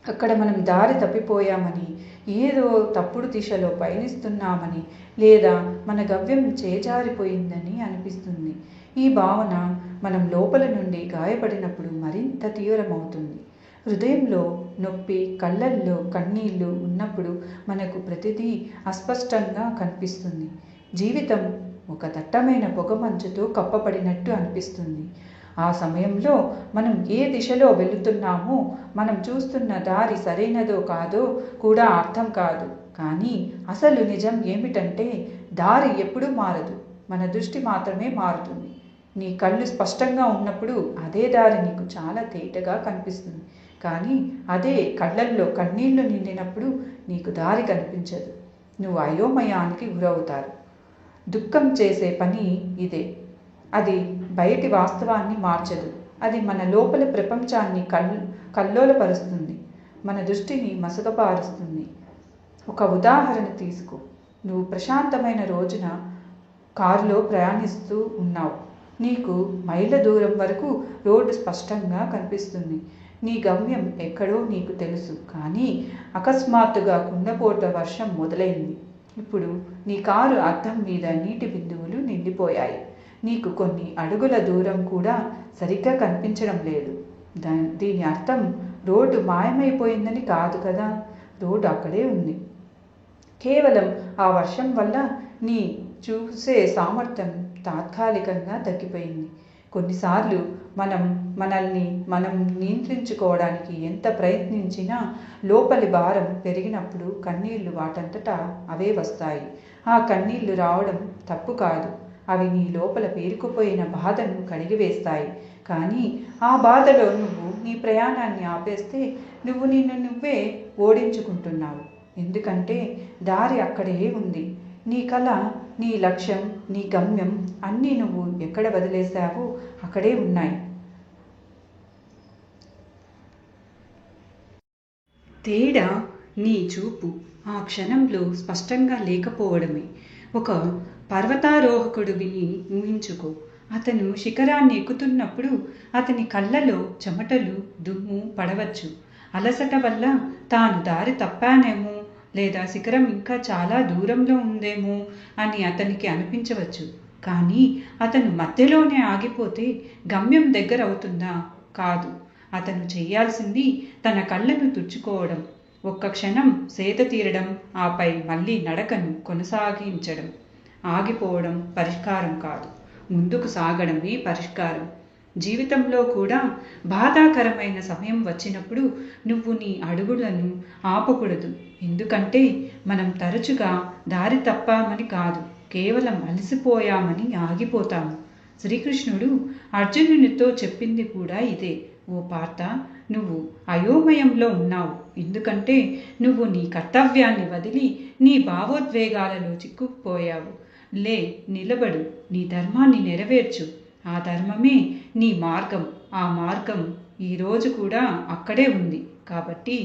అక్కడ మనం దారి తప్పిపోయామని, ఏదో తప్పుడు దిశలో పయనిస్తున్నామని, లేదా మన గవ్యం చేజారిపోయిందని అనిపిస్తుంది. ఈ భావన మనం లోపల నుండి గాయపడినప్పుడు మరింత తీవ్రమవుతుంది. హృదయంలో నొప్పి, కళ్ళల్లో కన్నీళ్లు ఉన్నప్పుడు మనకు ప్రతిదీ అస్పష్టంగా కనిపిస్తుంది. జీవితం ఒక దట్టమైన పొగమంచుతో కప్పబడినట్టు అనిపిస్తుంది. ఆ సమయంలో మనం ఏ దిశలో వెళుతున్నామో, మనం చూస్తున్న దారి సరైనదో కాదో కూడా అర్థం కాదు. కానీ అసలు నిజం ఏమిటంటే దారి ఎప్పుడూ మారదు, మన దృష్టి మాత్రమే మారుతుంది. నీ కళ్ళు స్పష్టంగా ఉన్నప్పుడు అదే దారి నీకు చాలా తేటగా కనిపిస్తుంది. కానీ అదే కళ్ళల్లో కన్నీళ్లు నిండినప్పుడు నీకు దారి కనిపించదు. నువ్వు అయోమయానికి గురవుతారు. దుఃఖం చేసే పని ఇదే. అది బయటి వాస్తవాన్ని మార్చదు. అది మన లోపల ప్రపంచాన్ని కల్లోలపరుస్తుంది, మన దృష్టిని మసకపారుస్తుంది. ఒక ఉదాహరణ తీసుకో. నువ్వు ప్రశాంతమైన రోజున కారులో ప్రయాణిస్తూ ఉన్నావు. నీకు మైళ్ళ దూరం వరకు రోడ్డు స్పష్టంగా కనిపిస్తుంది. నీ గమ్యం ఎక్కడో నీకు తెలుసు. కానీ అకస్మాత్తుగా కుండపోత వర్షం మొదలైంది. ఇప్పుడు నీ కారు అద్దం మీద నీటి బిందువులు నిండిపోయాయి. నీకు కొన్ని అడుగుల దూరం కూడా సరిగ్గా కనిపించడం లేదు. దీని అర్థం రోడ్డు మాయమైపోయిందని కాదు కదా. రోడ్డు అక్కడే ఉంది. కేవలం ఆ వర్షం వల్ల నీ చూసే సామర్థ్యం తాత్కాలికంగా తగ్గిపోయింది. కొన్నిసార్లు మనల్ని మనం నియంత్రించుకోవడానికి ఎంత ప్రయత్నించినా లోపలి భారం పెరిగినప్పుడు కన్నీళ్లు వాటంతటా అవే వస్తాయి. ఆ కన్నీళ్లు రావడం తప్పు కాదు. అవి నీ లోపల పేరుకుపోయిన బాధను కడిగివేస్తాయి. కానీ ఆ బాధలో నువ్వు నీ ప్రయాణాన్ని ఆపేస్తే నువ్వు నిన్ను నువ్వే ఓడించుకుంటున్నావు. ఎందుకంటే దారి అక్కడే ఉంది. నీ కళ, నీ లక్ష్యం, నీ గమ్యం అన్నీ నువ్వు ఎక్కడ వదిలేశావో అక్కడే ఉన్నాయి. తేడా నీ చూపు ఆ క్షణంలో స్పష్టంగా లేకపోవడమే. ఒక పర్వతారోహకుడిని ఊహించుకో. అతను శిఖరాన్ని ఎక్కుతున్నప్పుడు అతని కళ్ళలో చెమటలు, దుమ్ము పడవచ్చు. అలసట వల్ల తాను దారి తప్పానేమో, లేదా శిఖరం ఇంకా చాలా దూరంలో ఉందేమో అని అతనికి అనిపించవచ్చు. కానీ అతను మధ్యలోనే ఆగిపోతే గమ్యం దగ్గర అవుతుందా? కాదు. అతను చేయాల్సింది తన కళ్ళను తుడుచుకోవడం, ఒక్క క్షణం సేద తీరడం, ఆపై మళ్ళీ నడకను కొనసాగించడం. ఆగిపోవడం పరిష్కారం కాదు, ముందుకు సాగడమే పరిష్కారం. జీవితంలో కూడా బాధాకరమైన సమయం వచ్చినప్పుడు నువ్వు నీ అడుగులను ఆపకూడదు. ఎందుకంటే మనం తరచుగా దారి తప్పామని కాదు, కేవలం అలసిపోయామని ఆగిపోతాము. శ్రీకృష్ణుడు అర్జునునితో చెప్పింది కూడా ఇదే. ఓ పార్థ, నువ్వు అయోమయంలో ఉన్నావు, ఎందుకంటే నువ్వు నీ కర్తవ్యాన్ని వదిలి నీ భావోద్వేగాలలో చిక్కుకుపోయావు. లే, నిలబడు, నీ ధర్మాన్ని నెరవేర్చు. ఆ ధర్మమే నీ మార్గం. ఆ మార్గం ఈరోజు కూడా అక్కడే ఉంది. కాబట్టి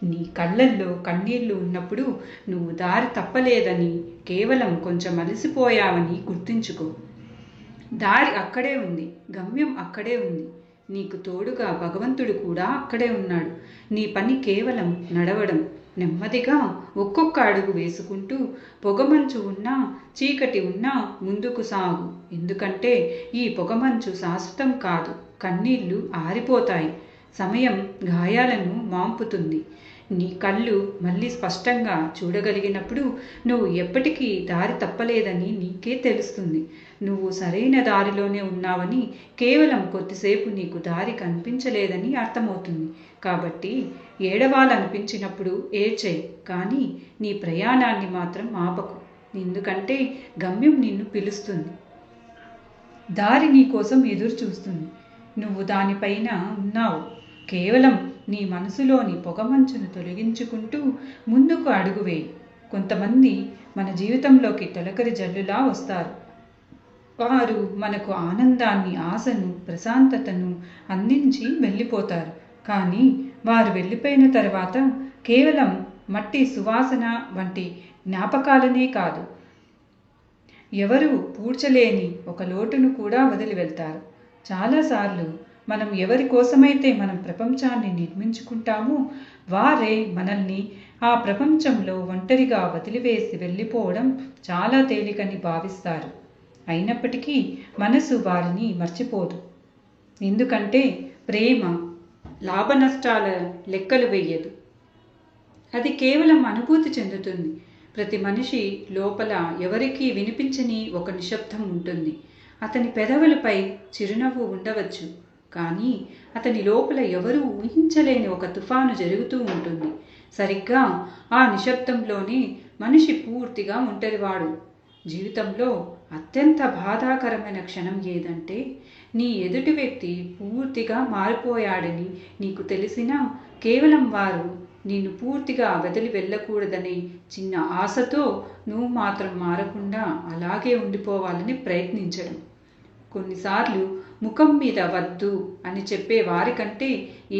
నీ కళ్ళల్లో కన్నీళ్లు ఉన్నప్పుడు నువ్వు దారి తప్పలేదని, కేవలం కొంచెం అలసిపోయావని గుర్తుంచుకో. దారి అక్కడే ఉంది, గమ్యం అక్కడే ఉంది. నీకు తోడుగా భగవంతుడు కూడా అక్కడే ఉన్నాడు. నీ పని కేవలం నడవడం, నెమ్మదిగా ఒక్కొక్క అడుగు వేసుకుంటూ, పొగమంచు ఉన్నా చీకటి ఉన్నా ముందుకు సాగు. ఎందుకంటే ఈ పొగమంచు శాశ్వతం కాదు. కన్నీళ్లు ఆరిపోతాయి, సమయం గాయాలను మాంపుతుంది. నీ కళ్ళు మళ్ళీ స్పష్టంగా చూడగలిగినప్పుడు నువ్వు ఎప్పటికీ దారి తప్పలేదని నీకే తెలుస్తుంది. నువ్వు సరైన దారిలోనే ఉన్నావని, కేవలం కొద్దిసేపు నీకు దారి కనిపించలేదని అర్థమవుతుంది. కాబట్టి ఏడవాలనిపించినప్పుడు ఏడ్చేయి, కానీ నీ ప్రయాణాన్ని మాత్రం ఆపకు. ఎందుకంటే గమ్యం నిన్ను పిలుస్తుంది. దారి నీ కోసం ఎదురు చూస్తుంది. నువ్వు దానిపైన ఉన్నావు. కేవలం నీ మనసులోని పొగమంచును తొలగించుకుంటూ ముందుకు అడుగువేయి. కొంతమంది మన జీవితంలోకి తొలకరి జల్లులా వస్తారు. వారు మనకు ఆనందాన్ని, ఆశను, ప్రశాంతతను అందించి వెళ్ళిపోతారు. కానీ వారు వెళ్ళిపోయిన తర్వాత కేవలం మట్టి సువాసన వంటి జ్ఞాపకాలనే కాదు, ఎవరు పూడ్చలేని ఒక లోటును కూడా వదిలి వెళ్తారు. చాలాసార్లు మనం ఎవరి కోసమైతే మనం ప్రపంచాన్ని నిర్మించుకుంటామో వారే మనల్ని ఆ ప్రపంచంలో ఒంటరిగా వదిలివేసి వెళ్ళిపోవడం చాలా తేలికని భావిస్తారు. అయినప్పటికీ మనసు వారిని మర్చిపోదు. ఎందుకంటే ప్రేమ లాభ నష్టాల లెక్కలు వెయ్యదు. అది కేవలం అనుభూతి చెందుతుంది. ప్రతి మనిషి లోపల ఎవరికీ వినిపించని ఒక నిశ్శబ్దం ఉంటుంది. అతని పెదవులపై చిరునవ్వు ఉండవచ్చు, కానీ అతని లోపల ఎవరూ ఊహించలేని ఒక తుఫాను జరుగుతూ ఉంటుంది. సరిగ్గా ఆ నిశ్శబ్దంలోనే మనిషి పూర్తిగా ఒంటరివాడు. జీవితంలో అత్యంత బాధాకరమైన క్షణం ఏదంటే, నీ ఎదుటి వ్యక్తి పూర్తిగా మారిపోయాడని నీకు తెలిసినా కేవలం వారు నిన్ను పూర్తిగా వదిలి వెళ్ళకూడదనే చిన్న ఆశతో నువ్వు మాత్రం మారకుండా అలాగే ఉండిపోవాలని ప్రయత్నించడం. కొన్నిసార్లు ముఖం మీద వద్దు అని చెప్పే వారికంటే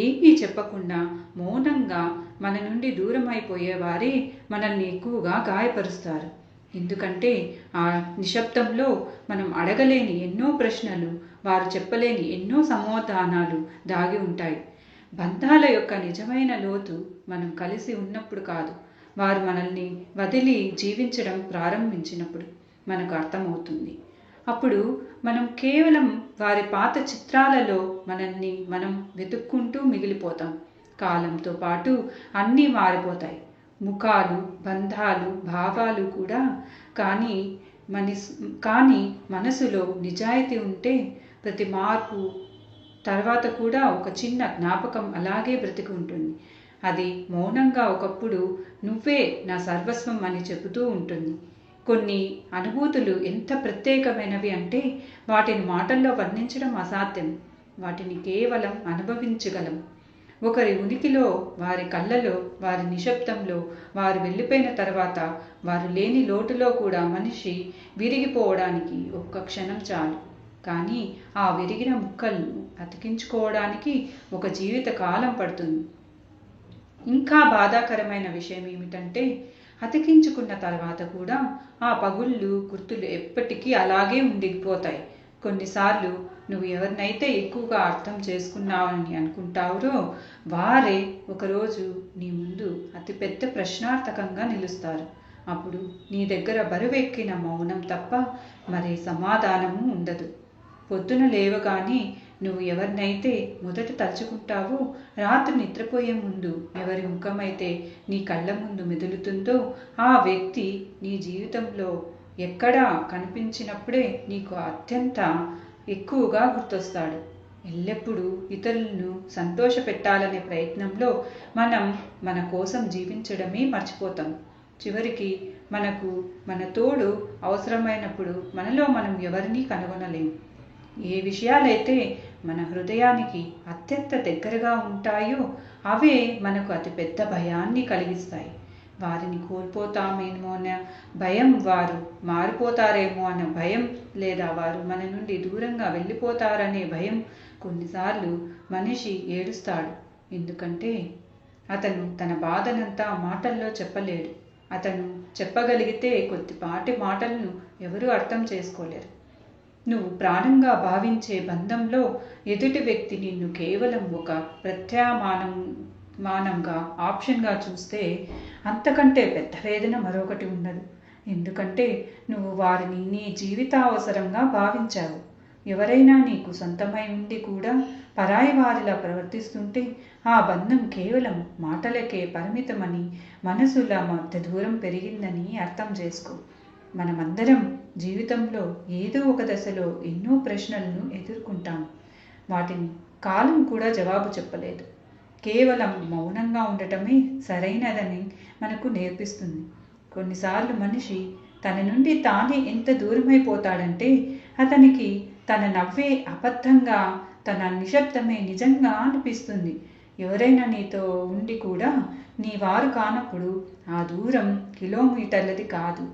ఏమీ చెప్పకుండా మౌనంగా మన నుండి దూరం అయిపోయేవారే మనల్ని ఎక్కువగా గాయపరుస్తారు. ఎందుకంటే ఆ నిశ్శబ్దంలో మనం అడగలేని ఎన్నో ప్రశ్నలు, వారు చెప్పలేని ఎన్నో సమాధానాలు దాగి ఉంటాయి. బంధాల యొక్క నిజమైన లోతు మనం కలిసి ఉన్నప్పుడు కాదు, వారు మనల్ని వదిలి జీవించడం ప్రారంభించినప్పుడు మనకు అర్థమవుతుంది. అప్పుడు మనం కేవలం వారి పాత చిత్రాలలో మనల్ని మనం వెతుక్కుంటూ మిగిలిపోతాం. కాలంతో పాటు అన్నీ మారిపోతాయి, ముఖాలు, బంధాలు, భావాలు కూడా. కానీ మనసులో నిజాయితీ ఉంటే ప్రతి మార్పు తర్వాత కూడా ఒక చిన్న జ్ఞాపకం అలాగే బ్రతికి ఉంటుంది. అది మౌనంగా ఒకప్పుడు నువ్వే నా సర్వస్వం అని చెబుతూ ఉంటుంది. కొన్ని అనుభూతులు ఎంత ప్రత్యేకమైనవి అంటే వాటిని మాటల్లో వర్ణించడం అసాధ్యం. వాటిని కేవలం అనుభవించగలం. ఒకరి ఉనికిలో, వారి కళ్ళలో, వారి నిశ్శబ్దంలో, వారు వెళ్ళిపోయిన తర్వాత వారు లేని లోటులో కూడా మనిషి విరిగిపోవడానికి ఒక్క క్షణం చాలు. కానీ ఆ విరిగిన ముక్కలను అతికించుకోవడానికి ఒక జీవిత కాలం పడుతుంది. ఇంకా బాధాకరమైన విషయం ఏమిటంటే, అతికించుకున్న తర్వాత కూడా ఆ పగుళ్ళు, గుర్తులు ఎప్పటికీ అలాగే ఉండిపోతాయి. కొన్నిసార్లు నువ్వు ఎవరినైతే ఎక్కువగా అర్థం చేసుకున్నావని అనుకుంటావురో వారే ఒకరోజు నీ ముందు అతిపెద్ద ప్రశ్నార్థకంగా నిలుస్తారు. అప్పుడు నీ దగ్గర బరువెక్కిన మౌనం తప్ప మరే సమాధానము ఉండదు. పొద్దున లేవగానే నువ్వు ఎవరినైతే మొదట తలుచుకుంటావో రాత్రి నిద్రపోయే ముందు ఎవరి ముఖమైతే నీ కళ్ళ ముందు మెదులుతుందో ఆ వ్యక్తి నీ జీవితంలో ఎక్కడా కనిపించినప్పుడే నీకు అత్యంత ఎక్కువగా గుర్తొస్తాడు. ఎల్లప్పుడూ ఇతరులను సంతోషపెట్టాలనే ప్రయత్నంలో మనం మన కోసం జీవించడమే మర్చిపోతాం. చివరికి మనకు మన తోడు అవసరమైనప్పుడు మనలో మనం ఎవరినీ కనుగొనలేం. ఏ విషయాలైతే మన హృదయానికి అత్యంత దగ్గరగా ఉంటాయో అవే మనకు అతిపెద్ద భయాన్ని కలిగిస్తాయి. వారిని కోల్పోతామేమో అన్న భయం, వారు మారిపోతారేమో అన్న భయం, లేదా వారు మన నుండి దూరంగా వెళ్ళిపోతారనే భయం. కొన్నిసార్లు మనిషి ఏడుస్తాడు, ఎందుకంటే అతను తన బాధనంతా మాటల్లో చెప్పలేడు. అతను చెప్పగలిగితే కొద్దిపాటి మాటలను ఎవరూ అర్థం చేసుకోలేరు. నువ్వు ప్రాణంగా భావించే బంధంలో ఎదుటి వ్యక్తి నిన్ను కేవలం ఒక ప్రత్యామానంగా ఆప్షన్గా చూస్తే అంతకంటే పెద్ద వేదన మరొకటి ఉండదు. ఎందుకంటే నువ్వు వారిని నీ జీవితావసరంగా భావించావు. ఎవరైనా నీకు సొంతమై ఉండి కూడా పరాయి వారిలా ప్రవర్తిస్తుంటే ఆ బంధం కేవలం మాటలకే పరిమితమని, మనసుల మధ్య దూరం పెరిగిందని అర్థం చేసుకో. మనమందరం జీవితంలో ఏదో ఒక దశలో ఎన్నో ప్రశ్నలను ఎదుర్కొంటాం. వాటిని కాలం కూడా జవాబు చెప్పలేదు. కేవలం మౌనంగా ఉండటమే సరైనదని మనకు నేర్పిస్తుంది. కొన్నిసార్లు మనిషి తన నుండి తానే ఎంత దూరమైపోతాడంటే అతనికి తన నవ్వే అబద్ధంగా, తన నిశ్శబ్దమే నిజంగా అనిపిస్తుంది. ఎవరైనా నీతో ఉండి కూడా నీ వారు కానప్పుడు ఆ దూరం కిలోమీటర్లది కాదు,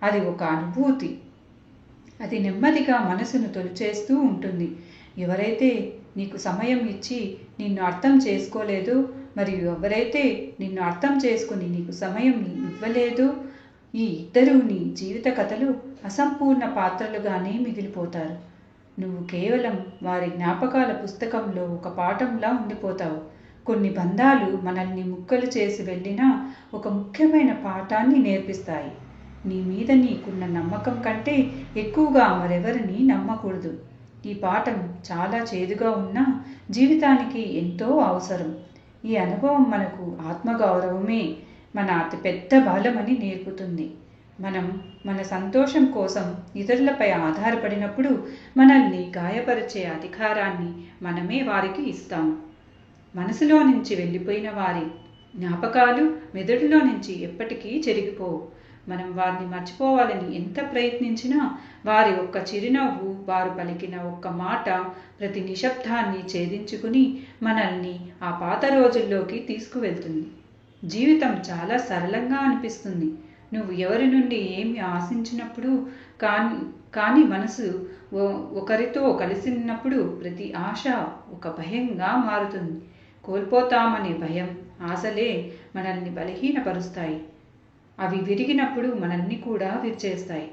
అది ఒక అనుభూతి. అది నెమ్మదిగా మనసును తొలిచేస్తూ ఉంటుంది. ఎవరైతే నీకు సమయం ఇచ్చి నిన్ను అర్థం చేసుకోలేదు, మరియు ఎవరైతే నిన్ను అర్థం చేసుకుని నీకు సమయం ఇవ్వలేదు, ఈ ఇద్దరూ నీ జీవిత కథలు అసంపూర్ణ పాత్రలుగానే మిగిలిపోతారు. నువ్వు కేవలం వారి జ్ఞాపకాల పుస్తకంలో ఒక పాఠంలా ఉండిపోతావు. కొన్ని బంధాలు మనల్ని ముక్కలు చేసి వెళ్ళినా ఒక ముఖ్యమైన పాఠాన్ని నేర్పిస్తాయి. నీ మీద నీకున్న నమ్మకం కంటే ఎక్కువగా మరెవరిని నమ్మకూడదు. ఈ పాఠం చాలా చేదుగా ఉన్నా జీవితానికి ఎంతో అవసరం. ఈ అనుభవం మనకు ఆత్మగౌరవమే మన అతిపెద్ద బలమని నేర్పుతుంది. మనం మన సంతోషం కోసం ఇతరులపై ఆధారపడినప్పుడు మనల్ని గాయపరిచే అధికారాన్ని మనమే వారికి ఇస్తాము. మనసులో నుంచి వెళ్ళిపోయిన వారి జ్ఞాపకాలు మెదడులో నుంచి ఎప్పటికీ చెరిగిపోవు. మనం వారిని మర్చిపోవాలని ఎంత ప్రయత్నించినా వారి ఒక్క చిరునవ్వు, వారు పలికిన ఒక్క మాట ప్రతి నిశ్శబ్దాన్ని ఛేదించుకుని మనల్ని ఆ పాత రోజుల్లోకి తీసుకువెళ్తుంది. జీవితం చాలా సరళంగా అనిపిస్తుంది. నువ్వు ఎవరి నుండి ఏమి ఆశించినప్పుడు కానీ మనసు ఒకరితో కలిసినప్పుడు ప్రతి ఆశ ఒక భయంగా మారుతుంది. కోల్పోతామనే భయం, ఆశలే మనల్ని బలహీనపరుస్తాయి. అవి విరిగినప్పుడు మనల్ని కూడా విరిచేస్తాయి.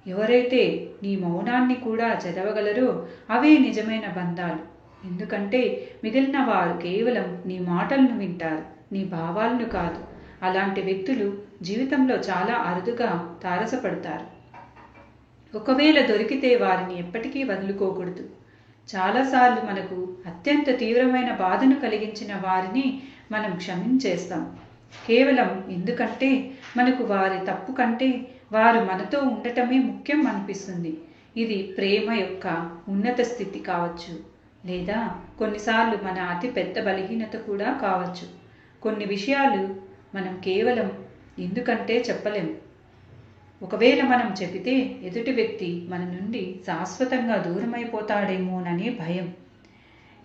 ఎవరైతే నీ మౌనాన్ని కూడా చదవగలరో అవే నిజమైన బంధాలు. ఎందుకంటే మిగిలిన వారు కేవలం నీ మాటలను వింటారు, నీ భావాలను కాదు. అలాంటి వ్యక్తులు జీవితంలో చాలా అరుదుగా తారసపడతారు. ఒకవేళ దొరికితే వారిని ఎప్పటికీ వదులుకోకూడదు. చాలాసార్లు మనకు అత్యంత తీవ్రమైన బాధను కలిగించిన వారిని మనం క్షమించేస్తాం. కేవలం ఎందుకంటే మనకు వారి తప్పు కంటే వారు మనతో ఉండటమే ముఖ్యం అనిపిస్తుంది. ఇది ప్రేమ యొక్క ఉన్నత స్థితి కావచ్చు, లేదా కొన్నిసార్లు మన అతి పెద్ద బలహీనత కూడా కావచ్చు. కొన్ని విషయాలు మనం కేవలం ఎందుకంటే చెప్పలేం. ఒకవేళ మనం చెబితే ఎదుటి వ్యక్తి మన నుండి శాశ్వతంగా దూరమైపోతాడేమోననే భయం.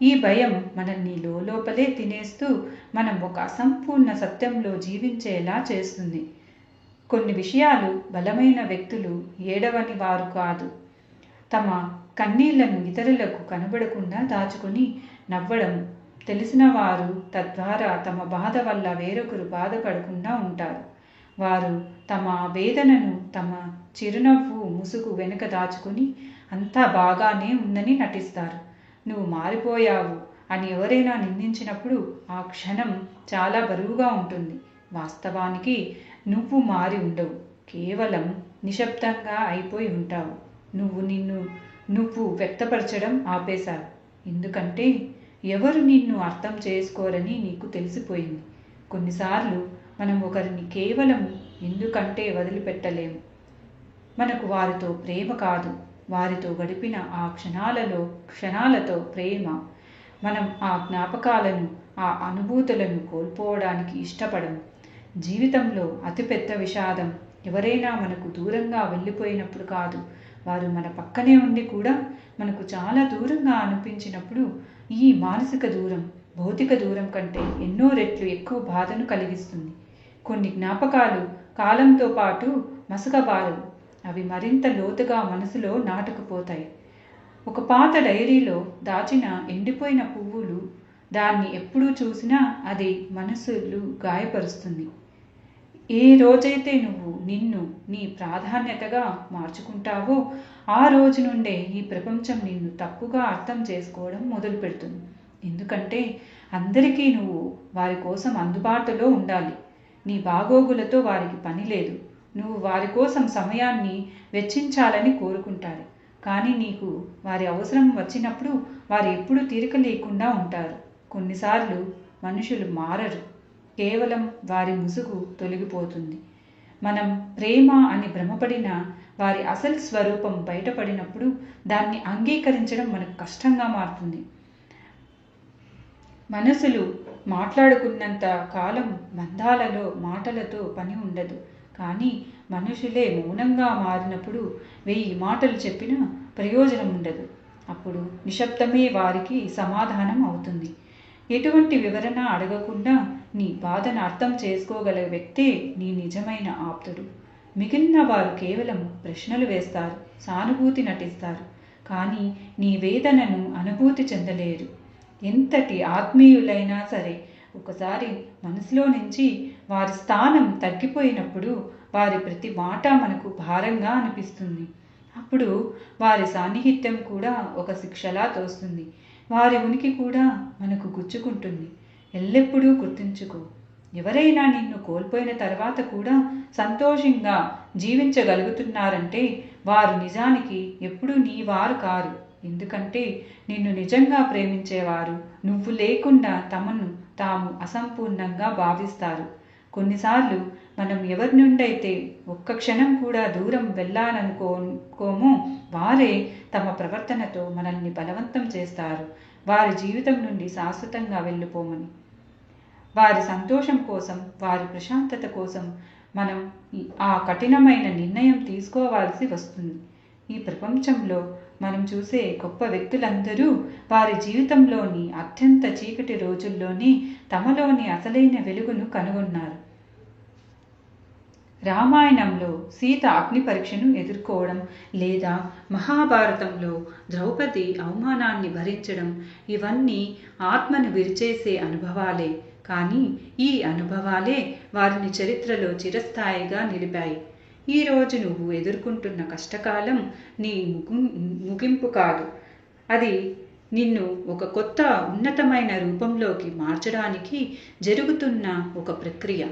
ఈ భయం మనల్ని లోపలే తినేస్తూ మనం ఒక అసంపూర్ణ సత్యంలో జీవించేలా చేస్తుంది. కొన్ని విషయాలు బలమైన వ్యక్తులు ఏడవని వారు కాదు. తమ కన్నీళ్లను ఇతరులకు కనబడకుండా దాచుకొని నవ్వడం తెలిసిన వారు, తద్వారా తమ బాధ వల్ల వేరొకరు బాధపడకుండా ఉంటారు. వారు తమ వేదనను తమ చిరునవ్వు ముసుగు వెనుక దాచుకుని అంతా బాగానే ఉందని నటిస్తారు. నువ్వు మారిపోయావు అని ఎవరైనా నిందించినప్పుడు ఆ క్షణం చాలా బరువుగా ఉంటుంది. వాస్తవానికి నువ్వు మారి ఉండవు, కేవలం నిశ్శబ్దంగా అయిపోయి ఉంటావు. నువ్వు వ్యక్తపరచడం ఆపేశావు. ఎందుకంటే ఎవరు నిన్ను అర్థం చేసుకోరని నీకు తెలిసిపోయింది. కొన్నిసార్లు మనం ఒకరిని కేవలం ఎందుకంటే వదిలిపెట్టలేము. మనకు వారితో ప్రేమ కాదు, వారితో గడిపిన ఆ క్షణాలతో ప్రేమ. మనం ఆ జ్ఞాపకాలను, ఆ అనుభూతులను కోల్పోవడానికి ఇష్టపడం. జీవితంలో అతిపెద్ద విషాదం ఎవరైనా మనకు దూరంగా వెళ్ళిపోయినప్పుడు కాదు, వారు మన పక్కనే ఉండి కూడా మనకు చాలా దూరంగా అనిపించినప్పుడు. ఈ మానసిక దూరం భౌతిక దూరం కంటే ఎన్నో రెట్లు ఎక్కువ బాధను కలిగిస్తుంది. కొన్ని జ్ఞాపకాలు కాలంతో పాటు మసకబారవు, అవి మరింత లోతుగా మనసులో నాటుకుపోతాయి. ఒక పాత డైరీలో దాచిన ఎండిపోయిన పువ్వులు, దాన్ని ఎప్పుడూ చూసినా అది మనసులు గాయపరుస్తుంది. ఏ రోజైతే నువ్వు నీ ప్రాధాన్యతగా మార్చుకుంటావో ఆ రోజు నుండే ఈ ప్రపంచం నిన్ను తప్పుగా అర్థం చేసుకోవడం మొదలు పెడుతుంది. ఎందుకంటే అందరికీ నువ్వు వారి కోసం అందుబాటులో ఉండాలి. నీ బాగోగులతో వారికి పని లేదు. నువ్వు వారి కోసం సమయాన్ని వెచ్చించాలని కోరుకుంటారు. కానీ నీకు వారి అవసరం వచ్చినప్పుడు వారు ఎప్పుడూ తీరిక లేకుండా ఉంటారు. కొన్నిసార్లు మనుషులు మారరు, కేవలం వారి ముసుగు తొలగిపోతుంది. మనం ప్రేమ అని భ్రమపడిన వారి అసలు స్వరూపం బయటపడినప్పుడు దాన్ని అంగీకరించడం మనకు కష్టంగా మారుతుంది. మనసులు మాట్లాడుకున్నంత కాలం బంధాలలో మాటలతో పని ఉండదు. కానీ మనుషులే మౌనంగా మారినప్పుడు 1000 మాటలు చెప్పినా ప్రయోజనం ఉండదు. అప్పుడు నిశ్శబ్దమే వారికి సమాధానం అవుతుంది. ఎటువంటి వివరణ అడగకుండా నీ బాధను అర్థం చేసుకోగల వ్యక్తే నీ నిజమైన ఆప్తుడు. మిగిలిన వారు కేవలం ప్రశ్నలు వేస్తారు, సానుభూతి నటిస్తారు, కానీ నీ వేదనను అనుభూతి చెందలేరు. ఎంతటి ఆత్మీయులైనా సరే ఒకసారి మనసులో నుంచి వారి స్థానం తగ్గిపోయినప్పుడు వారి ప్రతి మాట మనకు భారంగా అనిపిస్తుంది. అప్పుడు వారి సాన్నిహిత్యం కూడా ఒక శిక్షలా తోస్తుంది. వారి ఉనికి కూడా మనకు గుచ్చుకుంటుంది. ఎల్లప్పుడూ గుర్తుంచుకో, ఎవరైనా నిన్ను కోల్పోయిన తర్వాత కూడా సంతోషంగా జీవించగలుగుతున్నారంటే వారు నిజానికి ఎప్పుడూ నీ వారు కారు. ఎందుకంటే నిన్ను నిజంగా ప్రేమించేవారు నువ్వు లేకుండా తమను తాము అసంపూర్ణంగా భావిస్తారు. కొన్నిసార్లు మనం ఎవరి నుండైతే ఒక్క క్షణం కూడా దూరం వెళ్ళాలనుకోమో వారే తమ ప్రవర్తనతో మనల్ని బలవంతం చేస్తారు, వారి జీవితం నుండి శాశ్వతంగా వెళ్ళిపోమని. వారి సంతోషం కోసం, వారి ప్రశాంతత కోసం మనం ఆ కఠినమైన నిర్ణయం తీసుకోవాల్సి వస్తుంది. ఈ ప్రపంచంలో మనం చూసే గొప్ప వ్యక్తులందరూ వారి జీవితంలోని అత్యంత చీకటి రోజుల్లోనే తమలోని అసలైన వెలుగును కనుగొన్నారు. రామాయణంలో సీత అగ్ని పరీక్షను ఎదుర్కోవడం, లేదా మహాభారతంలో ద్రౌపది అవమానాన్ని భరించడం, ఇవన్నీ ఆత్మను విరిచేసే అనుభవాలే. కానీ ఈ అనుభవాలే వారిని చరిత్రలో చిరస్థాయిగా నిలిపాయి. ఈరోజు నువ్వు ఎదుర్కొంటున్న కష్టకాలం నీ ముగింపు కాదు, అది నిన్ను ఒక కొత్త ఉన్నతమైన రూపంలోకి మార్చడానికి జరుగుతున్న ఒక ప్రక్రియ.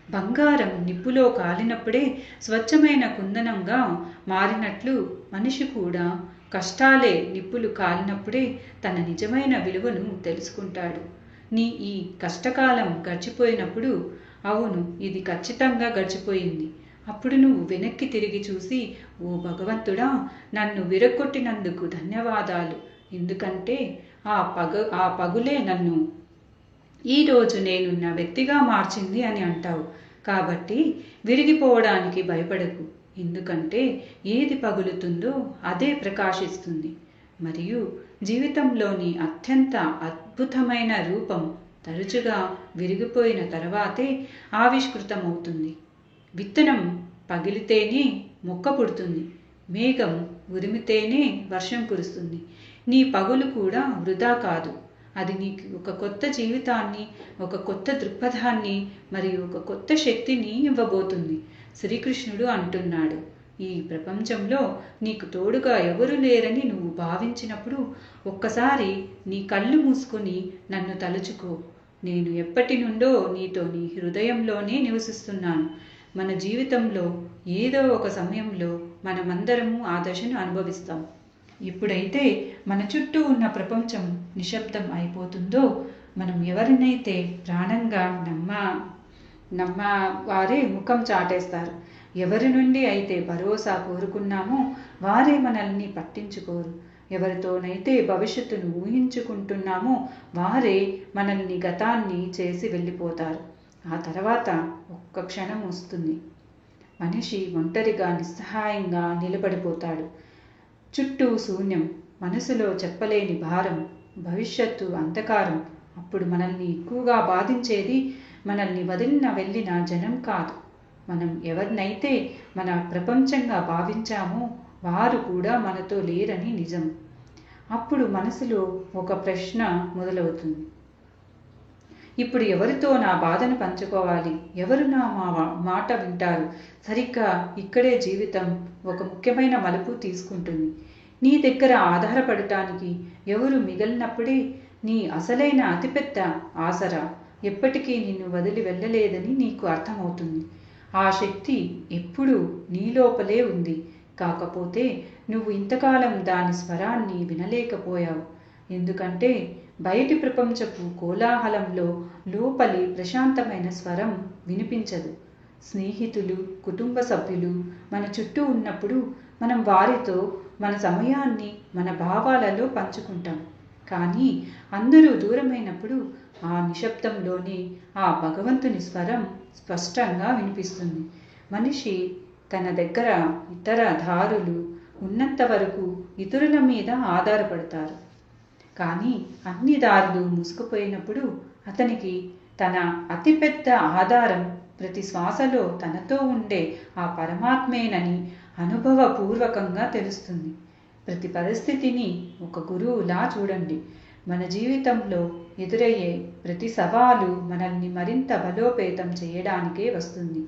బంగారం నిప్పులో కాలినప్పుడే స్వచ్ఛమైన కుందనంగా మారినట్లు మనిషి కూడా కష్టాలే నిప్పులు కాలినప్పుడే తన నిజమైన విలువను తెలుసుకుంటాడు. నీ ఈ కష్టకాలం గడిచిపోయినప్పుడు, అవును ఇది ఖచ్చితంగా గడిచిపోయింది, అప్పుడు నువ్వు వెనక్కి తిరిగి చూసి, ఓ భగవంతుడా, నన్ను విరగొట్టినందుకు ధన్యవాదాలు, ఎందుకంటే ఆ పగులే నన్ను ఈరోజు నేనున్న వ్యక్తిగా మార్చింది అని అంటావు. కాబట్టి విరిగిపోవడానికి భయపడకు, ఎందుకంటే ఏది పగులుతుందో అదే ప్రకాశిస్తుంది. మరియు జీవితంలోని అత్యంత అద్భుతమైన రూపం తరచుగా విరిగిపోయిన తర్వాతే ఆవిష్కృతమవుతుంది. విత్తనం పగిలితేనే మొక్క పుడుతుంది, మేఘం ఉరిమితేనే వర్షం కురుస్తుంది. నీ పగులు కూడా వృధా కాదు, అది నీకు ఒక కొత్త జీవితాన్ని, ఒక కొత్త దృక్పథాన్ని మరియు ఒక కొత్త శక్తిని ఇవ్వబోతుంది. శ్రీకృష్ణుడు అంటున్నాడు, ఈ ప్రపంచంలో నీకు తోడుగా ఎవరు లేరని నువ్వు భావించినప్పుడు ఒక్కసారి నీ కళ్ళు మూసుకొని నన్ను తలుచుకో. నేను ఎప్పటి నుండో నీతో నీ హృదయంలోనే నివసిస్తున్నాను. మన జీవితంలో ఏదో ఒక సమయంలో మనమందరము ఆ దశను అనుభవిస్తాం. ఎప్పుడైతే మన చుట్టూ ఉన్న ప్రపంచం నిశ్శబ్దం అయిపోతుందో, మనం ఎవరినైతే ప్రాణంగా నమ్మ వారే ముఖం చాటేస్తారు. ఎవరి నుండి అయితే భరోసా కోరుకున్నామో వారే మనల్ని పట్టించుకోరు. ఎవరితోనైతే భవిష్యత్తును ఊహించుకుంటున్నామో వారే మనల్ని గతాన్ని చేసి వెళ్ళిపోతారు. ఆ తర్వాత ఒక్క క్షణం వస్తుంది, మనిషి ఒంటరిగా నిస్సహాయంగా నిలబడిపోతాడు. చుట్టూ శూన్యం, మనసులో చెప్పలేని భారం, భవిష్యత్తు అంధకారం. అప్పుడు మనల్ని ఎక్కువగా బాధించేది మనల్ని వెళ్ళిన జనం కాదు, మనం ఎవరినైతే మన ప్రపంచంగా భావించామో వారు కూడా మనతో లేరని నిజం. అప్పుడు మనసులో ఒక ప్రశ్న మొదలవుతుంది, ఇప్పుడు ఎవరితో నా బాధను పంచుకోవాలి? ఎవరు నా మాట వింటారు? సరిగ్గా ఇక్కడే జీవితం ఒక ముఖ్యమైన మలుపు తీసుకుంటుంది. నీ దగ్గర ఆధారపడటానికి ఎవరు మిగిలినప్పుడే నీ అసలైన అతిపెద్ద ఆసరా ఎప్పటికీ నిన్ను వదిలి వెళ్ళలేదని నీకు అర్థమవుతుంది. ఆ శక్తి ఎప్పుడూ నీ లోపలే ఉంది. కాకపోతే నువ్వు ఇంతకాలం దాని స్వరాన్ని వినలేకపోయావు. ఎందుకంటే బయటి ప్రపంచపు కోలాహలంలో లోపలి ప్రశాంతమైన స్వరం వినిపించదు. స్నేహితులు, కుటుంబ సభ్యులు మన చుట్టూ ఉన్నప్పుడు మనం వారితో మన సమయాన్ని, మన భావాలలో పంచుకుంటాం. కానీ అందరూ దూరమైనప్పుడు ఆ నిశ్శబ్దంలోనే ఆ భగవంతుని స్వరం స్పష్టంగా వినిపిస్తుంది. మనిషి తన దగ్గర ఇతర దారులు ఉన్నంత వరకు ఇతరుల మీద ఆధారపడతారు. కానీ అన్ని దారులు మూసుకుపోయినప్పుడు అతనికి తన అతిపెద్ద ఆధారం ప్రతి శ్వాసలో తనతో ఉండే ఆ పరమాత్మేనని అనుభవపూర్వకంగా తెలుస్తుంది. ప్రతి పరిస్థితిని ఒక గురువులా చూడండి. మన జీవితంలో ఎదురయ్యే ప్రతి సవాలు మనల్ని మరింత బలోపేతం చేయడానికే వస్తుంది.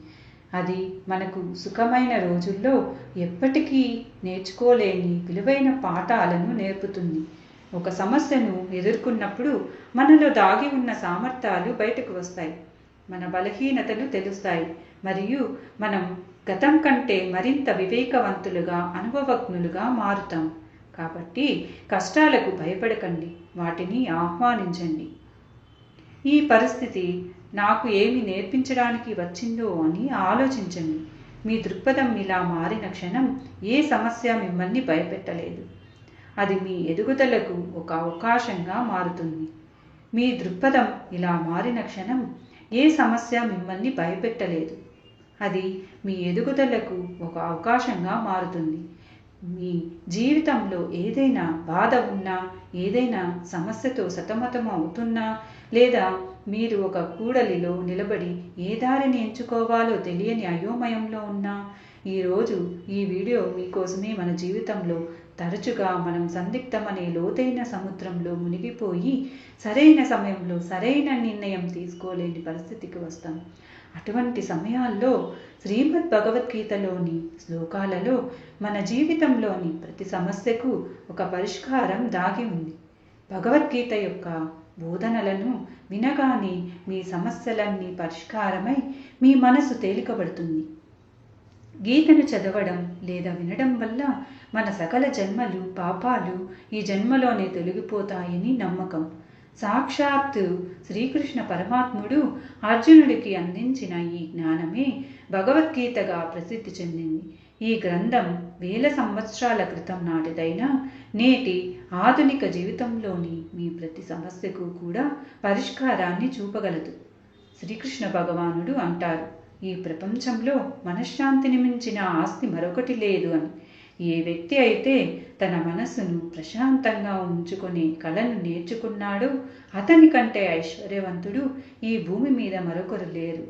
అది మనకు సుఖమైన రోజుల్లో ఎప్పటికీ నేర్చుకోలేని విలువైన పాఠాలను నేర్పుతుంది. ఒక సమస్యను ఎదుర్కొన్నప్పుడు మనలో దాగి ఉన్న సామర్థ్యాలు బయటకు వస్తాయి. మన బలహీనతలు తెలుస్తాయి మరియు మనం గతం కంటే మరింత వివేకవంతులుగా, అనుభవజ్ఞులుగా మారుతాం. కాబట్టి కష్టాలకు భయపడకండి, వాటిని ఆహ్వానించండి. ఈ పరిస్థితి నాకు ఏమి నేర్పించడానికి వచ్చిందో అని ఆలోచించండి. మీ దృక్పథం ఇలా మారిన క్షణం ఏ సమస్య మిమ్మల్ని భయపెట్టలేదు. అది మీ ఎదుగుదలకు ఒక అవకాశంగా మారుతుంది. మీ దృక్పథం ఇలా మారిన క్షణం ఏ సమస్య మిమ్మల్ని భయపెట్టలేదు. అది మీ ఎదుగుదలకు ఒక అవకాశంగా మారుతుంది. మీ జీవితంలో ఏదైనా బాధ ఉన్నా, ఏదైనా సమస్యతో సతమతం అవుతున్నా, లేదా మీరు ఒక కూడలిలో నిలబడి ఏ దారిని ఎంచుకోవాలో తెలియని అయోమయంలో ఉన్నా, ఈరోజు ఈ వీడియో మీకోసమే. మన జీవితంలో తరచుగా మనం సందిగ్ధమనే లోతైన సముద్రంలో మునిగిపోయి సరైన సమయంలో సరైన నిర్ణయం తీసుకోలేని పరిస్థితికి వస్తాం. అటువంటి సమయాల్లో శ్రీమద్ భగవద్గీతలోని శ్లోకాలలో మన జీవితంలోని ప్రతి సమస్యకు ఒక పరిష్కారం దాగి ఉంది. భగవద్గీత యొక్క బోధనలను వినగానే మీ సమస్యలన్నీ పరిష్కారమై మీ మనసు తేలికబడుతుంది. గీతను చదవడం లేదా వినడం వల్ల మన సకల జన్మలు, పాపాలు ఈ జన్మలోనే తొలగిపోతాయని నమ్మకం. సాక్షాత్తు శ్రీకృష్ణ పరమాత్ముడు అర్జునుడికి అందించిన ఈ జ్ఞానమే భగవద్గీతగా ప్రసిద్ధి చెందింది. ఈ గ్రంథం వేల సంవత్సరాల క్రితం నాటిదైనా నేటి ఆధునిక జీవితంలోని మీ ప్రతి సమస్యకు కూడా పరిష్కారాన్ని చూపగలదు. శ్రీకృష్ణ భగవానుడు అంటారు, ఈ ప్రపంచంలో మనశ్శాంతిని మించిన ఆస్తి మరొకటి లేదు అని. ఏ వ్యక్తి అయితే తన మనస్సును ప్రశాంతంగా ఉంచుకునే కళను నేర్చుకున్నాడో అతని కంటే ఐశ్వర్యవంతుడు ఈ భూమి మీద మరొకరు లేరు.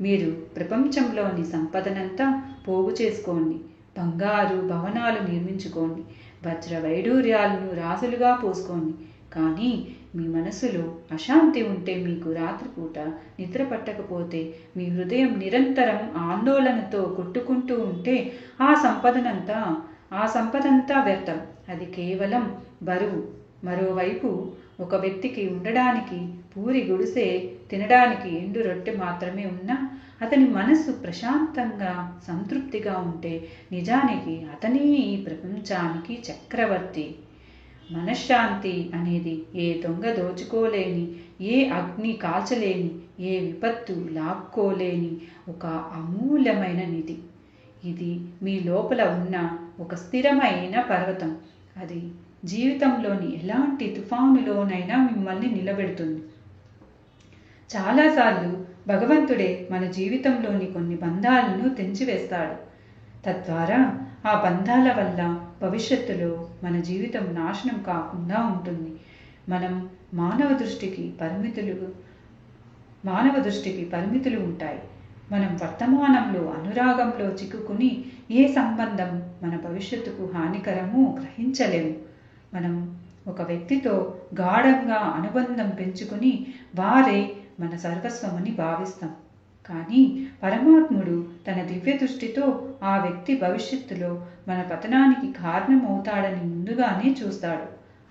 మీరు ప్రపంచంలోని సంపదనంతా పోగు చేసుకోండి, బంగారు భవనాలు నిర్మించుకోండి, వజ్ర వైడూర్యాలను రాసులుగా పోసుకోండి. కానీ మీ మనసులో అశాంతి ఉంటే, మీకు రాత్రిపూట నిద్ర పట్టకపోతే, మీ హృదయం నిరంతరం ఆందోళనతో కొట్టుకుంటూ ఉంటే ఆ సంపదంతా వ్యర్థం. అది కేవలం బరువు. మరోవైపు ఒక వ్యక్తికి ఉండడానికి పూరి గుడిసె, తినడానికి ఎండు రొట్టె మాత్రమే ఉన్నా అతని మనస్సు ప్రశాంతంగా సంతృప్తిగా ఉంటే నిజానికి అతనే ఈ ప్రపంచానికి చక్రవర్తి. మనశ్శాంతి అనేది ఏ దొంగ దోచుకోలేని, ఏ అగ్ని కాల్చలేని, ఏ విపత్తు లాక్కోలేని ఒక అమూల్యమైన నిధి. ఇది మీ లోపల ఉన్న ఒక స్థిరమైన పర్వతం. అది జీవితంలోని ఎలాంటి తుఫానులోనైనా మిమ్మల్ని నిలబెడుతుంది. చాలాసార్లు భగవంతుడే మన జీవితంలోని కొన్ని బంధాలను తెంచివేస్తాడు. తద్వారా ఆ బంధాల వల్ల భవిష్యత్తులో మన జీవితం నాశనం కాకుండా ఉంటుంది. మనం మానవ దృష్టికి పరిమితులు ఉంటాయి. మనం వర్తమానంలో అనురాగంలో చిక్కుకుని ఏ సంబంధం మన భవిష్యత్తుకు హానికరమో గ్రహించలేము. మనం ఒక వ్యక్తితో గాఢంగా అనుబంధం పెంచుకుని వారే మన సర్వస్వమని భావిస్తాం. కానీ పరమాత్ముడు తన దివ్య దృష్టితో ఆ వ్యక్తి భవిష్యత్తులో మన పతనానికి కారణమవుతాడని ముందుగానే చూస్తాడు.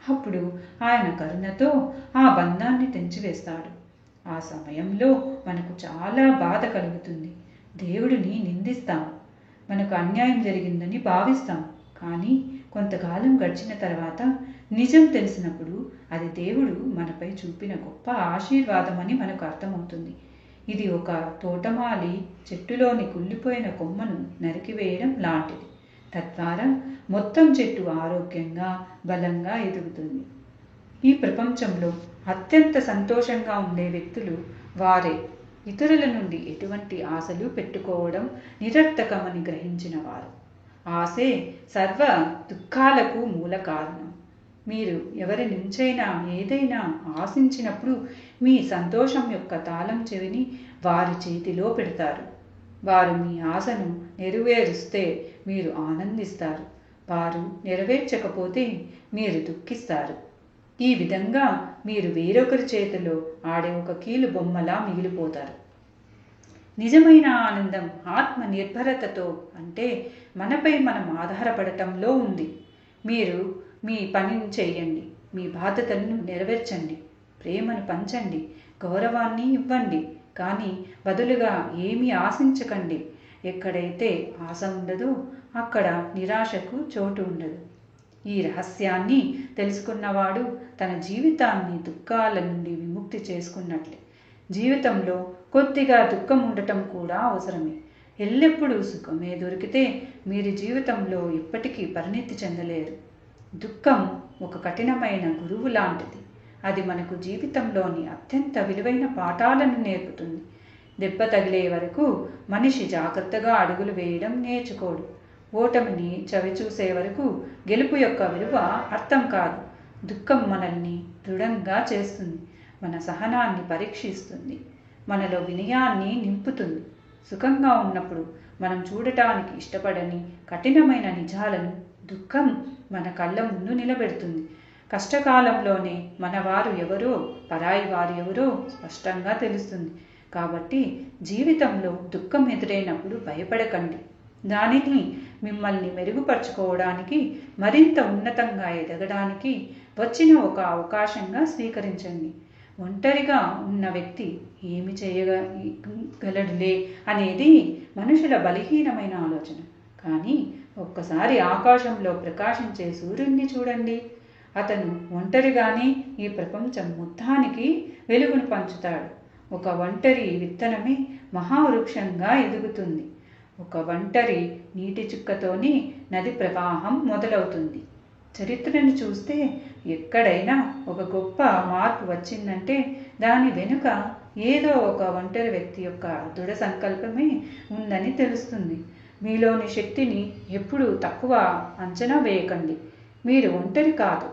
అప్పుడు ఆయన కరుణతో ఆ బంధాన్ని తెంచివేస్తాడు. ఆ సమయంలో మనకు చాలా బాధ కలుగుతుంది. దేవుడిని నిందిస్తాం, మనకు అన్యాయం జరిగిందని భావిస్తాం. కానీ కొంతకాలం గడిచిన తర్వాత నిజం తెలిసినప్పుడు అది దేవుడు మనపై చూపిన గొప్ప ఆశీర్వాదమని మనకు అర్థమవుతుంది. ఇది ఒక తోటమాలి చెట్టులోని కుళ్ళిపోయిన కొమ్మను నరికివేయడం లాంటిది. తద్వారా మొత్తం చెట్టు ఆరోగ్యంగా, బలంగా ఎదుగుతుంది. ఈ ప్రపంచంలో అత్యంత సంతోషంగా ఉండే వ్యక్తులు వారే. ఇతరుల నుండి ఎటువంటి ఆశలు పెట్టుకోవడం నిరర్థకమని గ్రహించిన వారు. ఆశే సర్వ దుఃఖాలకు మూల కారణం. మీరు ఎవరి నుంచైనా ఏదైనా ఆశించినప్పుడు మీ సంతోషం యొక్క తాళం చెవిని వారి చేతిలో పెడతారు. వారు మీ ఆశను నెరవేరుస్తే మీరు ఆనందిస్తారు. వారు నెరవేర్చకపోతే మీరు దుఃఖిస్తారు. ఈ విధంగా మీరు వేరొకరి చేతిలో ఆడే ఒక కీలు బొమ్మలా మిగిలిపోతారు. నిజమైన ఆనందం ఆత్మ నిర్భరతతో, అంటే మనపై మనం ఆధారపడటంలో ఉంది. మీరు మీ పనిని చేయండి, మీ బాధ్యతలను నెరవేర్చండి, ప్రేమను పంచండి, గౌరవాన్ని ఇవ్వండి. కానీ బదులుగా ఏమీ ఆశించకండి. ఎక్కడైతే ఆశ ఉండదో అక్కడ నిరాశకు చోటు ఉండదు. ఈ రహస్యాన్ని తెలుసుకున్నవాడు తన జీవితాన్ని దుఃఖాల నుండి విముక్తి చేసుకున్నట్లే. జీవితంలో కొద్దిగా దుఃఖం ఉండటం కూడా అవసరమే. ఎల్లప్పుడూ సుఖమే దొరికితే మీరు జీవితంలో ఎప్పటికీ పరిణితి చెందలేరు. దుఃఖం ఒక కఠినమైన గురువు లాంటిది. అది మనకు జీవితంలోని అత్యంత విలువైన పాఠాలను నేర్పుతుంది. దెబ్బ తగిలే వరకు మనిషి జాగ్రత్తగా అడుగులు వేయడం నేర్చుకోడు. ఓటమిని చవిచూసే వరకు గెలుపు యొక్క విలువ అర్థం కాదు. దుఃఖం మనల్ని దృఢంగా చేస్తుంది, మన సహనాన్ని పరీక్షిస్తుంది, మనలో వినయాన్ని నింపుతుంది. సుఖంగా ఉన్నప్పుడు మనం చూడటానికి ఇష్టపడని కఠినమైన నిజాలను దుఃఖం మన కళ్ళ ముందు నిలబెడుతుంది. కష్టకాలంలోనే మన వారు ఎవరో, పరాయి వారు ఎవరో స్పష్టంగా తెలుస్తుంది. కాబట్టి జీవితంలో దుఃఖం ఎదురైనప్పుడు భయపడకండి. దానిని మిమ్మల్ని మెరుగుపరుచుకోవడానికి, మరింత ఉన్నతంగా ఎదగడానికి వచ్చిన ఒక అవకాశంగా స్వీకరించండి. ఒంటరిగా ఉన్న వ్యక్తి ఏమి చేయగలడులే అనేది మనుషుల బలహీనమైన ఆలోచన. కానీ ఒక్కసారి ఆకాశంలో ప్రకాశించే సూర్యుడిని చూడండి. అతను ఒంటరిగానే ఈ ప్రపంచం మొత్తానికి వెలుగును పంచుతాడు. ఒక ఒంటరి విత్తనమే మహావృక్షంగా ఎదుగుతుంది. ఒక ఒంటరి నీటి చుక్కతోని నది ప్రవాహం మొదలవుతుంది. చరిత్రను చూస్తే ఎక్కడైనా ఒక గొప్ప మార్పు వచ్చిందంటే దాని వెనుక ఏదో ఒక ఒంటరి వ్యక్తి యొక్క దృఢ సంకల్పమే ఉందని తెలుస్తుంది. మీలోని శక్తిని ఎప్పుడూ తక్కువ అంచనా వేయకండి. మీరు ఒంటరి కాదు.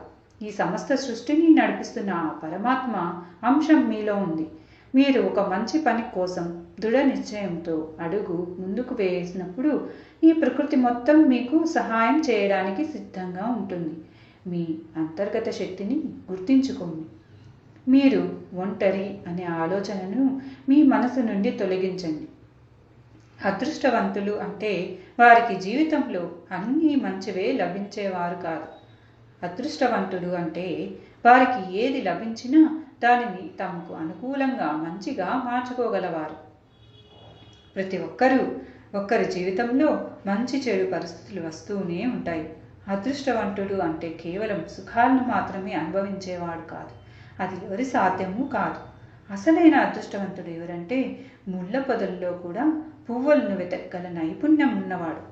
ఈ సమస్త సృష్టిని నడిపిస్తున్న పరమాత్మ అంశం మీలో ఉంది. మీరు ఒక మంచి పని కోసం దృఢ నిశ్చయంతో అడుగు ముందుకు వేసినప్పుడు ఈ ప్రకృతి మొత్తం మీకు సహాయం చేయడానికి సిద్ధంగా ఉంటుంది. మీ అంతర్గత శక్తిని గుర్తించుకోండి. మీరు ఒంటరి అనే ఆలోచనను మీ మనసు నుండి తొలగించండి. అదృష్టవంతులు అంటే వారికి జీవితంలో అన్నీ మంచివే లభించేవారు కాదు. అదృష్టవంతుడు అంటే వారికి ఏది లభించినా దానిని తమకు అనుకూలంగా మంచిగా మార్చుకోగలవారు. ప్రతి ఒక్కరి జీవితంలో మంచి చెడు పరిస్థితులు వస్తూనే ఉంటాయి. అదృష్టవంతుడు అంటే కేవలం సుఖాలను మాత్రమే అనుభవించేవాడు కాదు. అది ఎవరి సాధ్యమూ కాదు. అసలైన అదృష్టవంతుడు ఎవరంటే ముళ్ళ పొదల్లో కూడా పువ్వులను వెతకగల నైపుణ్యం ఉన్నవాడు.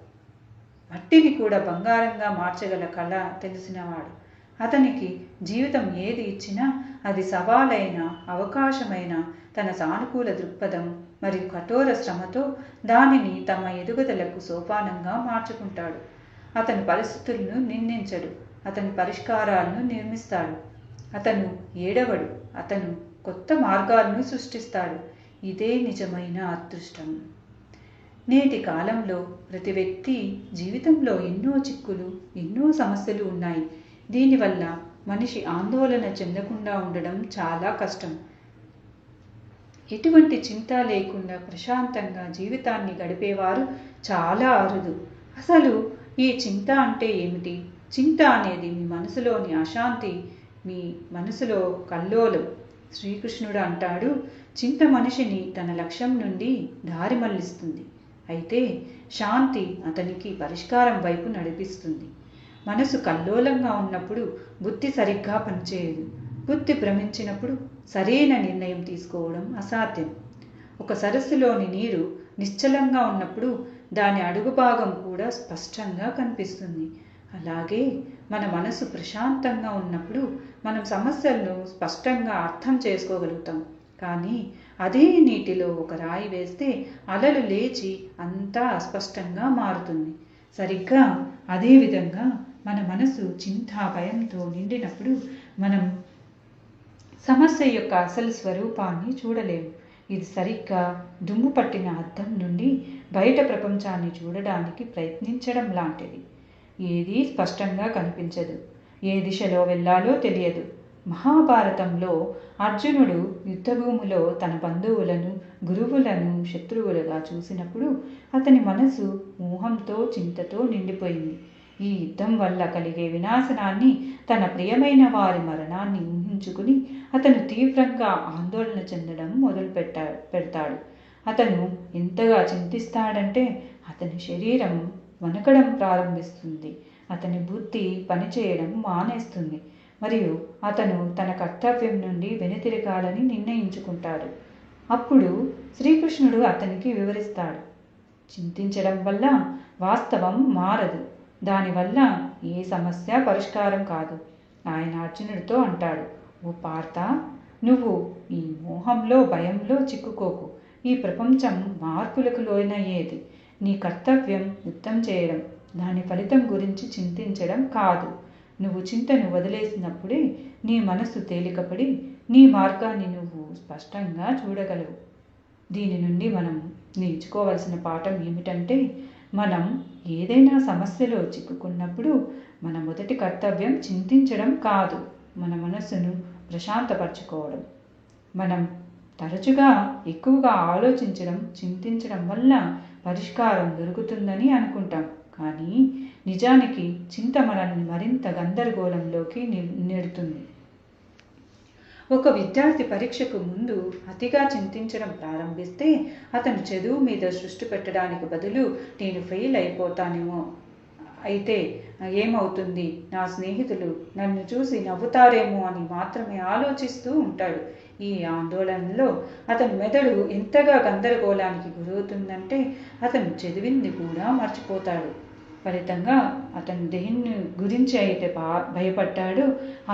మట్టిని కూడా బంగారంగా మార్చగల కళ తెలిసినవాడు. అతనికి జీవితం ఏది ఇచ్చినా అది సవాలైన అవకాశమైన తన సానుకూల దృక్పథం మరియు కఠోర శ్రమతో దానిని తమ ఎదుగుదలకు సోపానంగా మార్చుకుంటాడు. అతను పరిస్థితులను నిందించడు, అతని పరిష్కారాలను నిర్మిస్తాడు. అతను ఏడవడు, అతను కొత్త మార్గాలను సృష్టిస్తాడు. ఇదే నిజమైన అదృష్టం. నేటి కాలంలో ప్రతి వ్యక్తి జీవితంలో ఎన్నో చిక్కులు, ఎన్నో సమస్యలు ఉన్నాయి. దీనివల్ల మనిషి ఆందోళన చెందకుండా ఉండడం చాలా కష్టం. ఎటువంటి చింత లేకుండా ప్రశాంతంగా జీవితాన్ని గడిపేవారు చాలా అరుదు. అసలు ఈ చింత అంటే ఏమిటి? చింత అనేది మీ మనసులోని అశాంతి, మీ మనసులో కల్లోలం. శ్రీకృష్ణుడు అంటాడు, చింత మనిషిని తన లక్ష్యం నుండి దారి మళ్లిస్తుంది. అయితే శాంతి అతనికి పరిష్కారం వైపు నడిపిస్తుంది. మనసు కల్లోలంగా ఉన్నప్పుడు బుద్ధి సరిగ్గా పనిచేయదు. బుద్ధి భ్రమించినప్పుడు సరైన నిర్ణయం తీసుకోవడం అసాధ్యం. ఒక సరస్సులోని నీరు నిశ్చలంగా ఉన్నప్పుడు దాని అడుగు భాగం కూడా స్పష్టంగా కనిపిస్తుంది. అలాగే మన మనసు ప్రశాంతంగా ఉన్నప్పుడు మనం సమస్యలను స్పష్టంగా అర్థం చేసుకోగలుగుతాం. కానీ అదే నీటిలో ఒక రాయి వేస్తే అలలు లేచి అంతా అస్పష్టంగా మారుతుంది. సరిగ్గా అదేవిధంగా మన మనసు చింత, భయంతో నిండినప్పుడు మనం సమస్య యొక్క అసలు స్వరూపాన్ని చూడలేము. ఇది సరిగ్గా దుమ్ము పట్టిన అద్దం నుండి బయట ప్రపంచాన్ని చూడడానికి ప్రయత్నించడం లాంటిది. ఏదీ స్పష్టంగా కనిపించదు, ఏ దిశలో వెళ్ళాలో తెలియదు. మహాభారతంలో అర్జునుడు యుద్ధభూమిలో తన బంధువులను, గురువులను శత్రువులుగా చూసినప్పుడు అతని మనసు మోహంతో, చింతతో నిండిపోయింది. ఈ యుద్ధం వల్ల కలిగే వినాశనాన్ని, తన ప్రియమైన వారి మరణాన్ని ఊహించుకుని అతను తీవ్రంగా ఆందోళన చెందడం పెడతాడు. అతను ఎంతగా చింతిస్తాడంటే అతని శరీరం వణకడం ప్రారంభిస్తుంది, అతని బుద్ధి పనిచేయడం మానేస్తుంది, మరియు అతను తన కర్తవ్యం నుండి వెనుతిరగాలని నిర్ణయించుకుంటాడు. అప్పుడు శ్రీకృష్ణుడు అతనికి వివరిస్తాడు, చింతించడం వల్ల వాస్తవం మారదు, దానివల్ల ఏ సమస్య పరిష్కారం కాదు. ఆయన అర్జునుడితో అంటాడు, ఓ పార్థ, నువ్వు ఈ మోహంలో, భయంలో చిక్కుకోకు. ఈ ప్రపంచం మార్పులకు లోనయ్యేది. నీ కర్తవ్యం యుద్ధం చేయడం, దాని ఫలితం గురించి చింతించడం కాదు. నువ్వు చింతను వదిలేసినప్పుడే నీ మనస్సు తేలికపడి నీ మార్గాన్ని నువ్వు స్పష్టంగా చూడగలవు. దీని నుండి మనం నేర్చుకోవాల్సిన పాఠం ఏమిటంటే, మనం ఏదైనా సమస్యలో చిక్కుకున్నప్పుడు మన మొదటి కర్తవ్యం చింతించడం కాదు, మన మనస్సును ప్రశాంతపరచుకోవడం. మనం తరచుగా ఎక్కువగా ఆలోచించడం, చింతించడం వల్ల పరిష్కారం దొరుకుతుందని అనుకుంటాం. కానీ నిజానికి చింత మనల్ని మరింత గందరగోళంలోకి నెడుతుంది. ఒక విద్యార్థి పరీక్షకు ముందు అతిగా చింతించడం ప్రారంభిస్తే అతను చదువు మీద దృష్టి పెట్టడానికి బదులు నేను ఫెయిల్ అయిపోతానేమో, అయితే ఏమవుతుంది, నా స్నేహితులు నన్ను చూసి నవ్వుతారేమో అని మాత్రమే ఆలోచిస్తూ ఉంటాడు. ఈ ఆందోళనలో అతని మెదడు ఎంతగా గందరగోళానికి గురవుతుందంటే అతను చదివింది కూడా మర్చిపోతాడు. ఫలితంగా అతను దేన్ని గురించి అయితే భయపడ్డాడో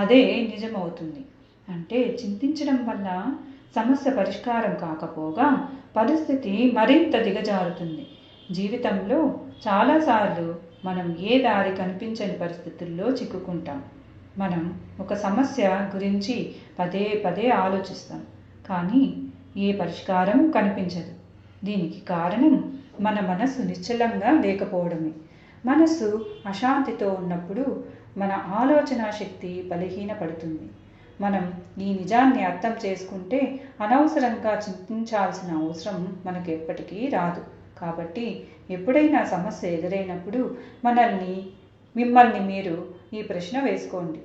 అదే నిజమవుతుంది. అంటే చింతించడం వల్ల సమస్య పరిష్కారం కాకపోగా పరిస్థితి మరింత దిగజారుతుంది. జీవితంలో చాలాసార్లు మనం ఏ దారి కనిపించని పరిస్థితుల్లో చిక్కుకుంటాం. మనం ఒక సమస్య గురించి పదే పదే ఆలోచిస్తాం, కానీ ఏ పరిష్కారం కనిపించదు. దీనికి కారణం మన మనస్సు నిశ్చలంగా లేకపోవడమే. మనస్సు అశాంతితో ఉన్నప్పుడు మన ఆలోచన శక్తి బలహీనపడుతుంది. మనం ఈ నిజాన్ని అర్థం చేసుకుంటే అనవసరంగా చింతించాల్సిన అవసరం మనకు ఎప్పటికీ రాదు. కాబట్టి ఎప్పుడైనా సమస్య ఎదురైనప్పుడు మిమ్మల్ని మీరు ఈ ప్రశ్న వేసుకోండి: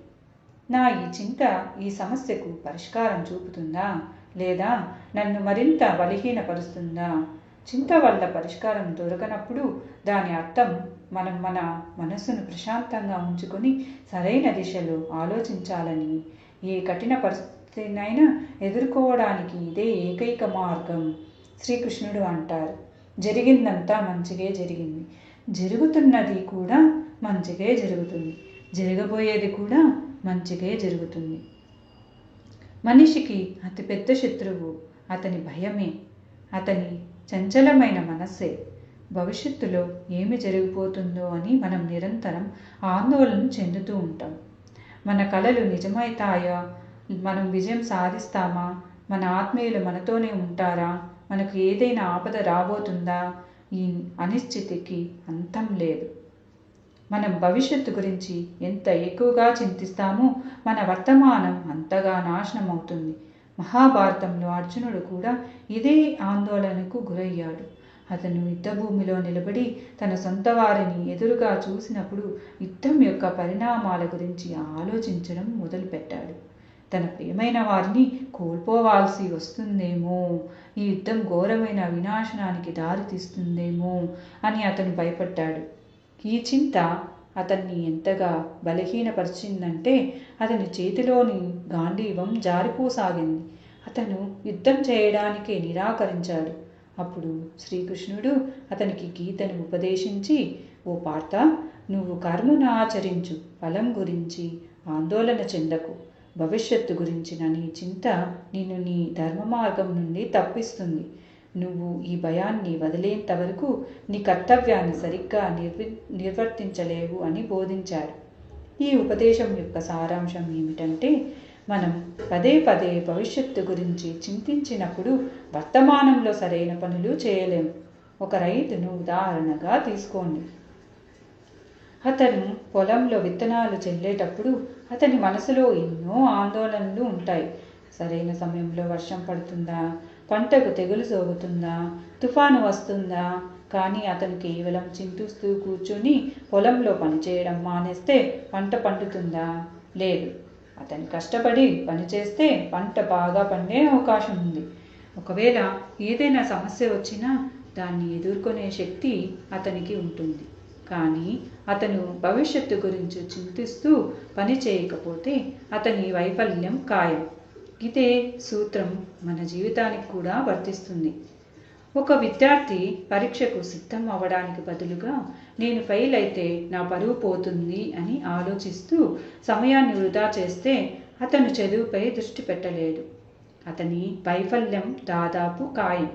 నా ఈ చింత ఈ సమస్యకు పరిష్కారం చూపుతుందా, లేదా నన్ను మరింత బలహీనపరుస్తుందా? చింత వల్ల పరిష్కారం దొరకనప్పుడు దాని అర్థం మనం మన మనస్సును ప్రశాంతంగా ఉంచుకొని సరైన దిశలో ఆలోచించాలని, ఏ కఠిన పరిస్థితినైనా ఎదుర్కోవడానికి ఇదే ఏకైక మార్గం. శ్రీకృష్ణుడు అంటారు, జరిగిందంతా మంచిగే జరిగింది, జరుగుతున్నది కూడా మంచిగే జరుగుతుంది, జరగబోయేది కూడా మంచిగే జరుగుతుంది. మనిషికి అతిపెద్ద శత్రువు అతని భయమే, అతని చంచలమైన మనస్సే. భవిష్యత్తులో ఏమి జరిగిపోతుందో అని మనం నిరంతరం ఆందోళన చెందుతూ ఉంటాం. మన కలలు నిజమవుతాయా? మనం విజయం సాధిస్తామా? మన ఆత్మీయులు మనతోనే ఉంటారా? మనకు ఏదైనా ఆపద రాబోతుందా? ఈ అనిశ్చితికి అంతం లేదు. మనం భవిష్యత్తు గురించి ఎంత ఎక్కువగా చింతిస్తామో మన వర్తమానం అంతగా నాశనం అవుతుంది. మహాభారతంలో అర్జునుడు కూడా ఇదే ఆందోళనకు గురయ్యాడు. అతను యుద్ధభూమిలో నిలబడి తన సొంత వారిని ఎదురుగా చూసినప్పుడు యుద్ధం యొక్క పరిణామాల గురించి ఆలోచించడం మొదలుపెట్టాడు. తన ప్రియమైన వారిని కోల్పోవాల్సి వస్తుందేమో, ఈ యుద్ధం ఘోరమైన వినాశనానికి దారితీస్తుందేమో అని అతను భయపడ్డాడు. ఈ చింత అతన్ని ఎంతగా బలహీనపరిచిందంటే అతని చేతిలోని గాంధీవం జారిపోసాగింది. అతను యుద్ధం చేయడానికే నిరాకరించాడు. అప్పుడు శ్రీకృష్ణుడు అతనికి గీతను ఉపదేశించి, ఓ పార్థ, నువ్వు కర్మను ఆచరించు, ఫలం గురించి ఆందోళన చెందకు. భవిష్యత్తు గురించిన నీ చింత నిన్ను నీ ధర్మ మార్గం నుండి తప్పిస్తుంది. నువ్వు ఈ భయాన్ని వదిలేంత వరకు నీ కర్తవ్యాన్ని సరిగ్గా నిర్వర్తించలేవు అని బోధించాడు. ఈ ఉపదేశం యొక్క సారాంశం ఏమిటంటే, మనం పదే పదే భవిష్యత్తు గురించి చింతించినప్పుడు వర్తమానంలో సరైన పనులు చేయలేము. ఒక రైతును ఉదాహరణగా తీసుకోండి. అతను పొలంలో విత్తనాలు చల్లేటప్పుడు అతని మనసులో ఎన్నో ఆందోళనలు ఉంటాయి. సరైన సమయంలో వర్షం పడుతుందా? పంటకు తెగులు సోకుతుందా? తుఫాను వస్తుందా? కానీ అతను కేవలం చింతిస్తూ కూర్చొని పొలంలో పనిచేయడం మానేస్తే పంట పండుతుందా? లేదు. అతను కష్టపడి పనిచేస్తే పంట బాగా పండే అవకాశం ఉంది. ఒకవేళ ఏదైనా సమస్య వచ్చినా దాన్ని ఎదుర్కొనే శక్తి అతనికి ఉంటుంది. కానీ అతను భవిష్యత్తు గురించి చింతిస్తూ పని చేయకపోతే అతని వైఫల్యం ఖాయం. ఇదే సూత్రం మన జీవితానికి కూడా వర్తిస్తుంది. ఒక విద్యార్థి పరీక్షకు సిద్ధం అవ్వడానికి బదులుగా నేను ఫెయిల్ అయితే నా పరువు పోతుంది అని ఆలోచిస్తూ సమయాన్ని వృధా చేస్తే అతను చదువుపై దృష్టి పెట్టలేడు. అతని వైఫల్యం దాదాపు ఖాయం.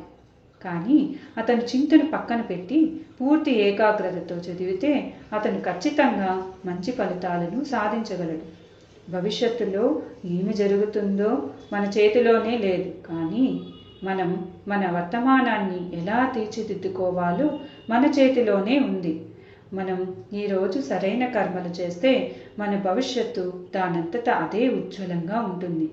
కానీ అతను చింతను పక్కన పెట్టి పూర్తి ఏకాగ్రతతో చదివితే అతను ఖచ్చితంగా మంచి ఫలితాలను సాధించగలడు. భవిష్యత్తులో ఏమి జరుగుతుందో మన చేతిలోనే లేదు. కానీ మనం మన వర్తమానాన్ని ఎలా తీర్చిదిద్దుకోవాలో మన చేతిలోనే ఉంది. మనం ఈరోజు సరైన కర్మలు చేస్తే మన భవిష్యత్తు దానంతటా అదే ఉజ్వలంగా ఉంటుంది.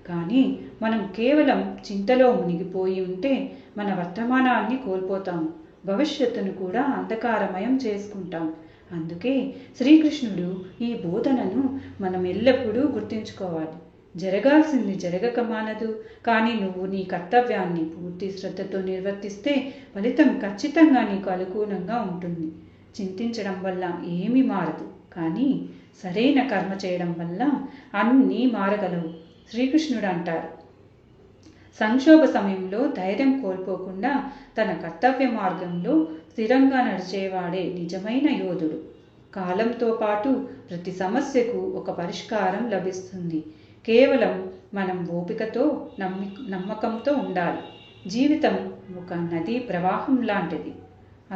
కానీ మనం కేవలం చింతలో మునిగిపోయి ఉంటే మన వర్తమానాన్ని కోల్పోతాం, భవిష్యత్తును కూడా అంధకారమయం చేసుకుంటాం. అందుకే శ్రీకృష్ణుడు ఈ బోధనను మనం ఎల్లప్పుడూ గుర్తుంచుకోవాలి. జరగాల్సింది జరగక మానదు. కానీ నువ్వు నీ కర్తవ్యాన్ని పూర్తి శ్రద్ధతో నిర్వర్తిస్తే ఫలితం ఖచ్చితంగా నీకు అనుకూలంగా ఉంటుంది. చింతించడం వల్ల ఏమీ మారదు, కానీ సరైన కర్మ చేయడం వల్ల అన్నీ మారగలవు. శ్రీకృష్ణుడు అంటారు, సంక్షోభ సమయంలో ధైర్యం కోల్పోకుండా తన కర్తవ్య మార్గంలో స్థిరంగా నడిచేవాడే నిజమైన యోధుడు. కాలంతో పాటు ప్రతి సమస్యకు ఒక పరిష్కారం లభిస్తుంది. కేవలం మనం ఓపికతో నమ్మకంతో ఉండాలి. జీవితం ఒక నదీ ప్రవాహం లాంటిది.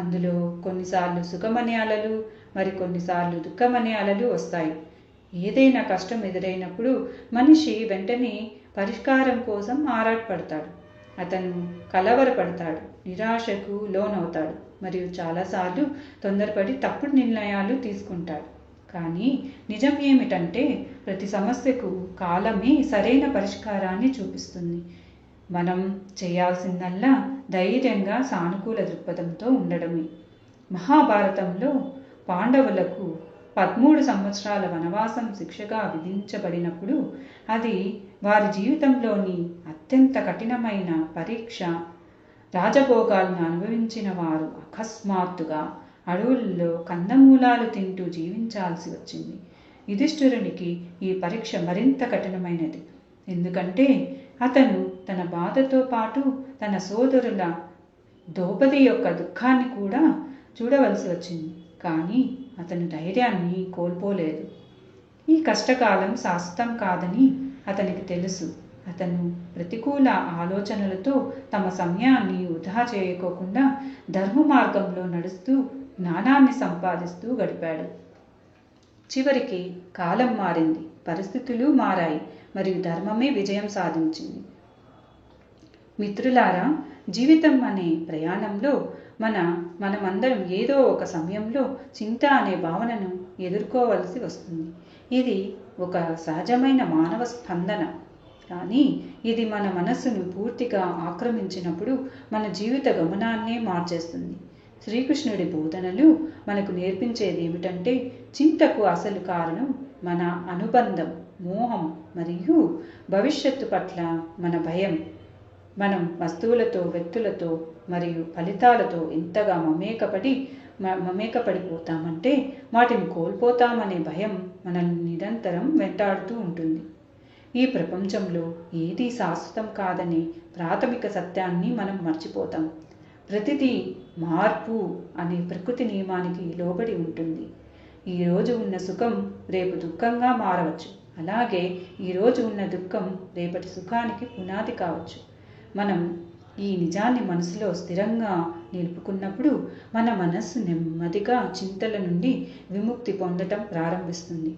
అందులో కొన్నిసార్లు సుఖమనే అలలు, మరికొన్నిసార్లు దుఃఖమనే అలలు వస్తాయి. ఏదైనా కష్టం ఎదురైనప్పుడు మనిషి వెంటనే పరిష్కారం కోసం ఆరాటపడతాడు. అతను కలవరపడతాడు, నిరాశకు లోనవుతాడు, మరియు చాలాసార్లు తొందరపడి తప్పుడు నిర్ణయాలు తీసుకుంటాడు. కానీ నిజం ఏమిటంటే ప్రతి సమస్యకు కాలమే సరైన పరిష్కారాన్ని చూపిస్తుంది. మనం చేయాల్సిందల్లా ధైర్యంగా సానుకూల దృక్పథంతో ఉండడమే. మహాభారతంలో పాండవులకు 13 సంవత్సరాల వనవాసం శిక్షగా విధించబడినప్పుడు అది వారి జీవితంలోని అత్యంత కఠినమైన పరీక్ష. రాజభోగాలను అనుభవించిన వారు అకస్మాత్తుగా అడవుల్లో కందమూలాలు తింటూ జీవించాల్సి వచ్చింది. యుధిష్ఠిరునికి ఈ పరీక్ష మరింత కఠినమైనది. ఎందుకంటే అతను తన బాధతో పాటు తన సోదరుల ద్రౌపది యొక్క దుఃఖాన్ని కూడా చూడవలసి వచ్చింది. కానీ అతను ధైర్యాన్ని కోల్పోలేదు. ఈ కష్టకాలం శాశ్వతం కాదని అతనికి తెలుసు. అతను ప్రతికూల ఆలోచనలతో తమ సమయాన్ని వృధా చేయకోకుండా ధర్మ మార్గంలో నడుస్తూ జ్ఞానాన్ని సంపాదిస్తూ గడిపాడు. చివరికి కాలం మారింది, పరిస్థితులు మారాయి, మరియు ధర్మమే విజయం సాధించింది. మిత్రులారా, జీవితం అనే ప్రయాణంలో మనమందరం ఏదో ఒక సమయంలో చింత అనే భావనను ఎదుర్కోవలసి వస్తుంది. ఇది ఒక సహజమైన మానవ స్పందన. కానీ ఇది మన మనస్సును పూర్తిగా ఆక్రమించినప్పుడు మన జీవిత గమనాన్నే మార్చేస్తుంది. శ్రీకృష్ణుడి బోధనలు మనకు నేర్పించేది ఏమిటంటే చింతకు అసలు కారణం మన అనుబంధం, మోహం మరియు భవిష్యత్తు పట్ల మన భయం. మనం వస్తువులతో, వ్యక్తులతో మరియు ఫలితాలతో ఎంతగా మమేకపడిపోతామంటే వాటిని కోల్పోతామనే భయం మనల్ని నిరంతరం వెంటాడుతూ ఉంటుంది. ఈ ప్రపంచంలో ఏదీ శాశ్వతం కాదనే ప్రాథమిక సత్యాన్ని మనం మర్చిపోతాం. ప్రతిదీ మార్పు అనే ప్రకృతి నియమానికి లోబడి ఉంటుంది. ఈరోజు ఉన్న సుఖం రేపు దుఃఖంగా మారవచ్చు. అలాగే ఈరోజు ఉన్న దుఃఖం రేపటి సుఖానికి పునాది కావచ్చు. మనం ఈ నిజాన్ని మనసులో స్థిరంగా నిలుపుకున్నప్పుడు మన మనస్సు నెమ్మదిగా చింతల నుండి విముక్తి పొందటం ప్రారంభిస్తుంది.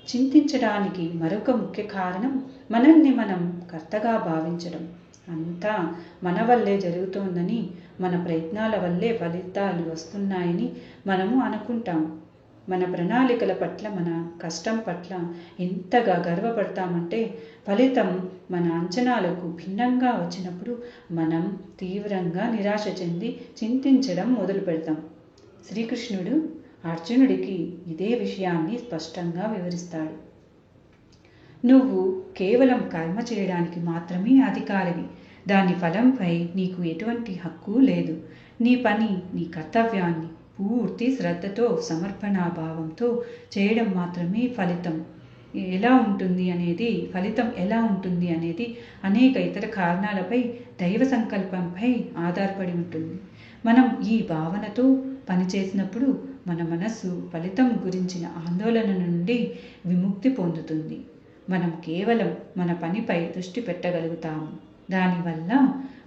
చింతించడానికి మరొక ముఖ్య కారణం మనల్ని మనం కర్తగా భావించడం. అంతా మన వల్లే జరుగుతోందని, మన ప్రయత్నాల వల్లే ఫలితాలు వస్తున్నాయని మనము అనుకుంటాం. మన ప్రణాళికల పట్ల, మన కష్టం పట్ల ఎంతగా గర్వపడతామంటే ఫలితం మన అంచనాలకు భిన్నంగా వచ్చినప్పుడు మనం తీవ్రంగా నిరాశ చెంది చింతించడం మొదలు పెడతాం. శ్రీకృష్ణుడు అర్జునుడికి ఇదే విషయాన్ని స్పష్టంగా వివరిస్తాడు. నువ్వు కేవలం కర్మ చేయడానికి మాత్రమే అధికారివి. దాని ఫలంపై నీకు ఎటువంటి హక్కు లేదు. నీ పని, నీ కర్తవ్యాన్ని పూర్తి శ్రద్ధతో, సమర్పణాభావంతో చేయడం మాత్రమే ఫలితం ఎలా ఉంటుంది అనేది అనేక ఇతర కారణాలపై, దైవ సంకల్పంపై ఆధారపడి ఉంటుంది. మనం ఈ భావనతో పనిచేసినప్పుడు మన మనస్సు ఫలితం గురించిన ఆందోళన నుండి విముక్తి పొందుతుంది. మనం కేవలం మన పనిపై దృష్టి పెట్టగలుగుతాము. దానివల్ల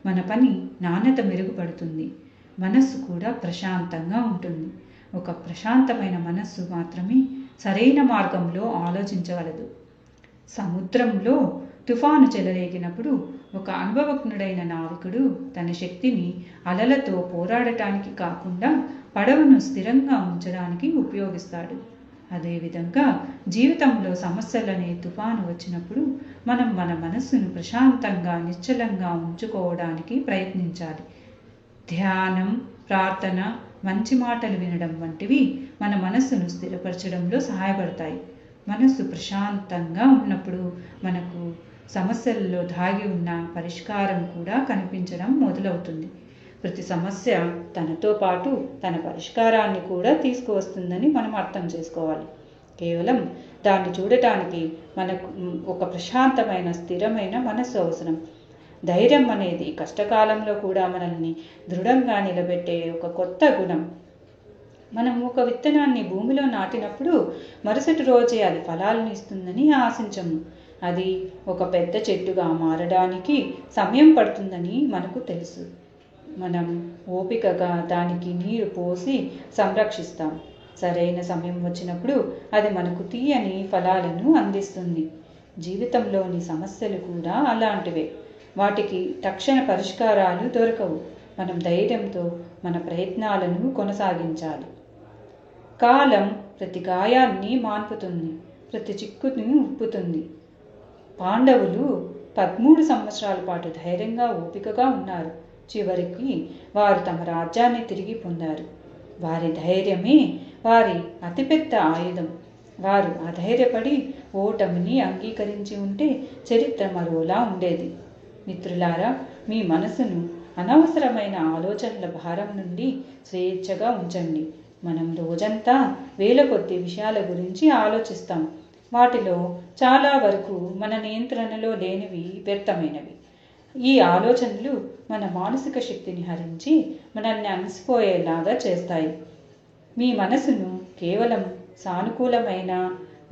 మన పని నాణ్యత మెరుగుపడుతుంది. మనస్సు కూడా ప్రశాంతంగా ఉంటుంది. ఒక ప్రశాంతమైన మనస్సు మాత్రమే సరైన మార్గంలో ఆలోచించగలదు. సముద్రంలో తుఫాను చెలరేగినప్పుడు ఒక అనుభవజ్ఞుడైన నావికుడు తన శక్తిని అలలతో పోరాడటానికి కాకుండా పడవను స్థిరంగా ఉంచడానికి ఉపయోగిస్తాడు. అదేవిధంగా జీవితంలో సమస్యలనే తుఫాను వచ్చినప్పుడు మనం మన మనస్సును ప్రశాంతంగా, నిశ్చలంగా ఉంచుకోవడానికి ప్రయత్నించాలి. ధ్యానం, ప్రార్థన, మంచి మాటలు వినడం వంటివి మన మనస్సును స్థిరపరచడంలో సహాయపడతాయి. మనస్సు ప్రశాంతంగా ఉన్నప్పుడు మనకు సమస్యల్లో దాగి ఉన్న పరిష్కారం కూడా కనిపించడం మొదలవుతుంది. ప్రతి సమస్య తనతో పాటు తన పరిష్కారాన్ని కూడా తీసుకువస్తుందని మనం అర్థం చేసుకోవాలి. కేవలం దాన్ని చూడటానికి మనకు ఒక ప్రశాంతమైన, స్థిరమైన మనస్సు అవసరం. ధైర్యం అనేది కష్టకాలంలో కూడా మనల్ని దృఢంగా నిలబెట్టే ఒక కొత్త గుణం. మనం ఒక విత్తనాన్ని భూమిలో నాటినప్పుడు మరుసటి రోజే అది ఫలాలను ఇస్తుందని ఆశించము. అది ఒక పెద్ద చెట్టుగా మారడానికి సమయం పడుతుందని మనకు తెలుసు. మనం ఓపికగా దానికి నీరు పోసి సంరక్షిస్తాం. సరైన సమయం వచ్చినప్పుడు అది మనకు తీయని ఫలాలను అందిస్తుంది. జీవితంలోని సమస్యలు కూడా అలాంటివే. వాటికి తక్షణ పరిష్కారాలు దొరకవు. మనం ధైర్యంతో మన ప్రయత్నాలను కొనసాగించాలి. కాలం ప్రతి గాయాన్ని మాన్పుతుంది, ప్రతి చిక్కుని ఉప్పుతుంది. పాండవులు 13 సంవత్సరాల పాటు ధైర్యంగా ఓపికగా ఉన్నారు. చివరికి వారు తమ రాజ్యాన్ని తిరిగి పొందారు. వారి ధైర్యమే వారి అతిపెద్ద ఆయుధం. వారు అధైర్యపడి ఓటమిని అంగీకరించి ఉంటే చరిత్ర మరోలా ఉండేది. మిత్రులారా, మీ మనసును అనవసరమైన ఆలోచనల భారం నుండి స్వేచ్ఛగా ఉంచండి. మనం రోజంతా వేల కొద్ది విషయాల గురించి ఆలోచిస్తాం. వాటిలో చాలా వరకు మన నియంత్రణలో లేనివి, వ్యర్థమైనవి. ఈ ఆలోచనలు మన మానసిక శక్తిని హరించి మనల్ని అలసిపోయేలాగా చేస్తాయి. మీ మనసును కేవలం సానుకూలమైన,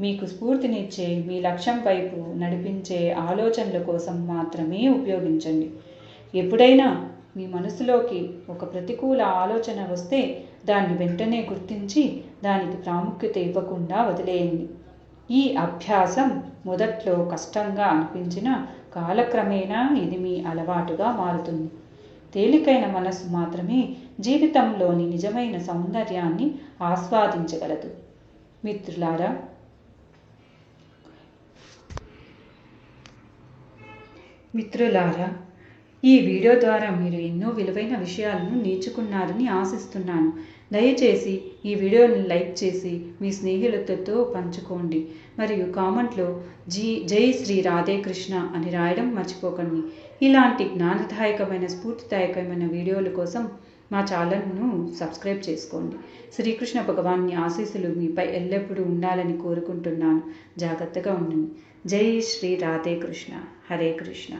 మీకు స్ఫూర్తినిచ్చే, మీ లక్ష్యం వైపు నడిపించే ఆలోచనల కోసం మాత్రమే ఉపయోగించండి. ఎప్పుడైనా మీ మనసులోకి ఒక ప్రతికూల ఆలోచన వస్తే దాన్ని వెంటనే గుర్తించి దానికి ప్రాముఖ్యత ఇవ్వకుండా వదిలేయండి. ఈ అభ్యాసం మొదట్లో కష్టంగా అనిపించినా కాలక్రమేణా ఇది మీ అలవాటుగా మారుతుంది. తేలికైన మనస్సు మాత్రమే జీవితంలోని నిజమైన సౌందర్యాన్ని ఆస్వాదించగలదు. మిత్రులారా, ఈ వీడియో ద్వారా మీరు ఎన్నో విలువైన విషయాలను నేర్చుకున్నారని ఆశిస్తున్నాను. దయచేసి ఈ వీడియోని లైక్ చేసి మీ స్నేహితులతో పంచుకోండి. మరియు కామెంట్లో జై శ్రీ రాధే కృష్ణ అని రాయడం మర్చిపోకండి. ఇలాంటి జ్ఞానదాయకమైన, స్ఫూర్తిదాయకమైన వీడియోల కోసం మా ఛానల్ను సబ్స్క్రైబ్ చేసుకోండి. శ్రీకృష్ణ భగవాన్ని ఆశీస్సులు మీపై ఎల్లప్పుడూ ఉండాలని కోరుకుంటున్నాను. జాగ్రత్తగా ఉండండి. జై శ్రీ రాధే కృష్ణ. హరే కృష్ణ.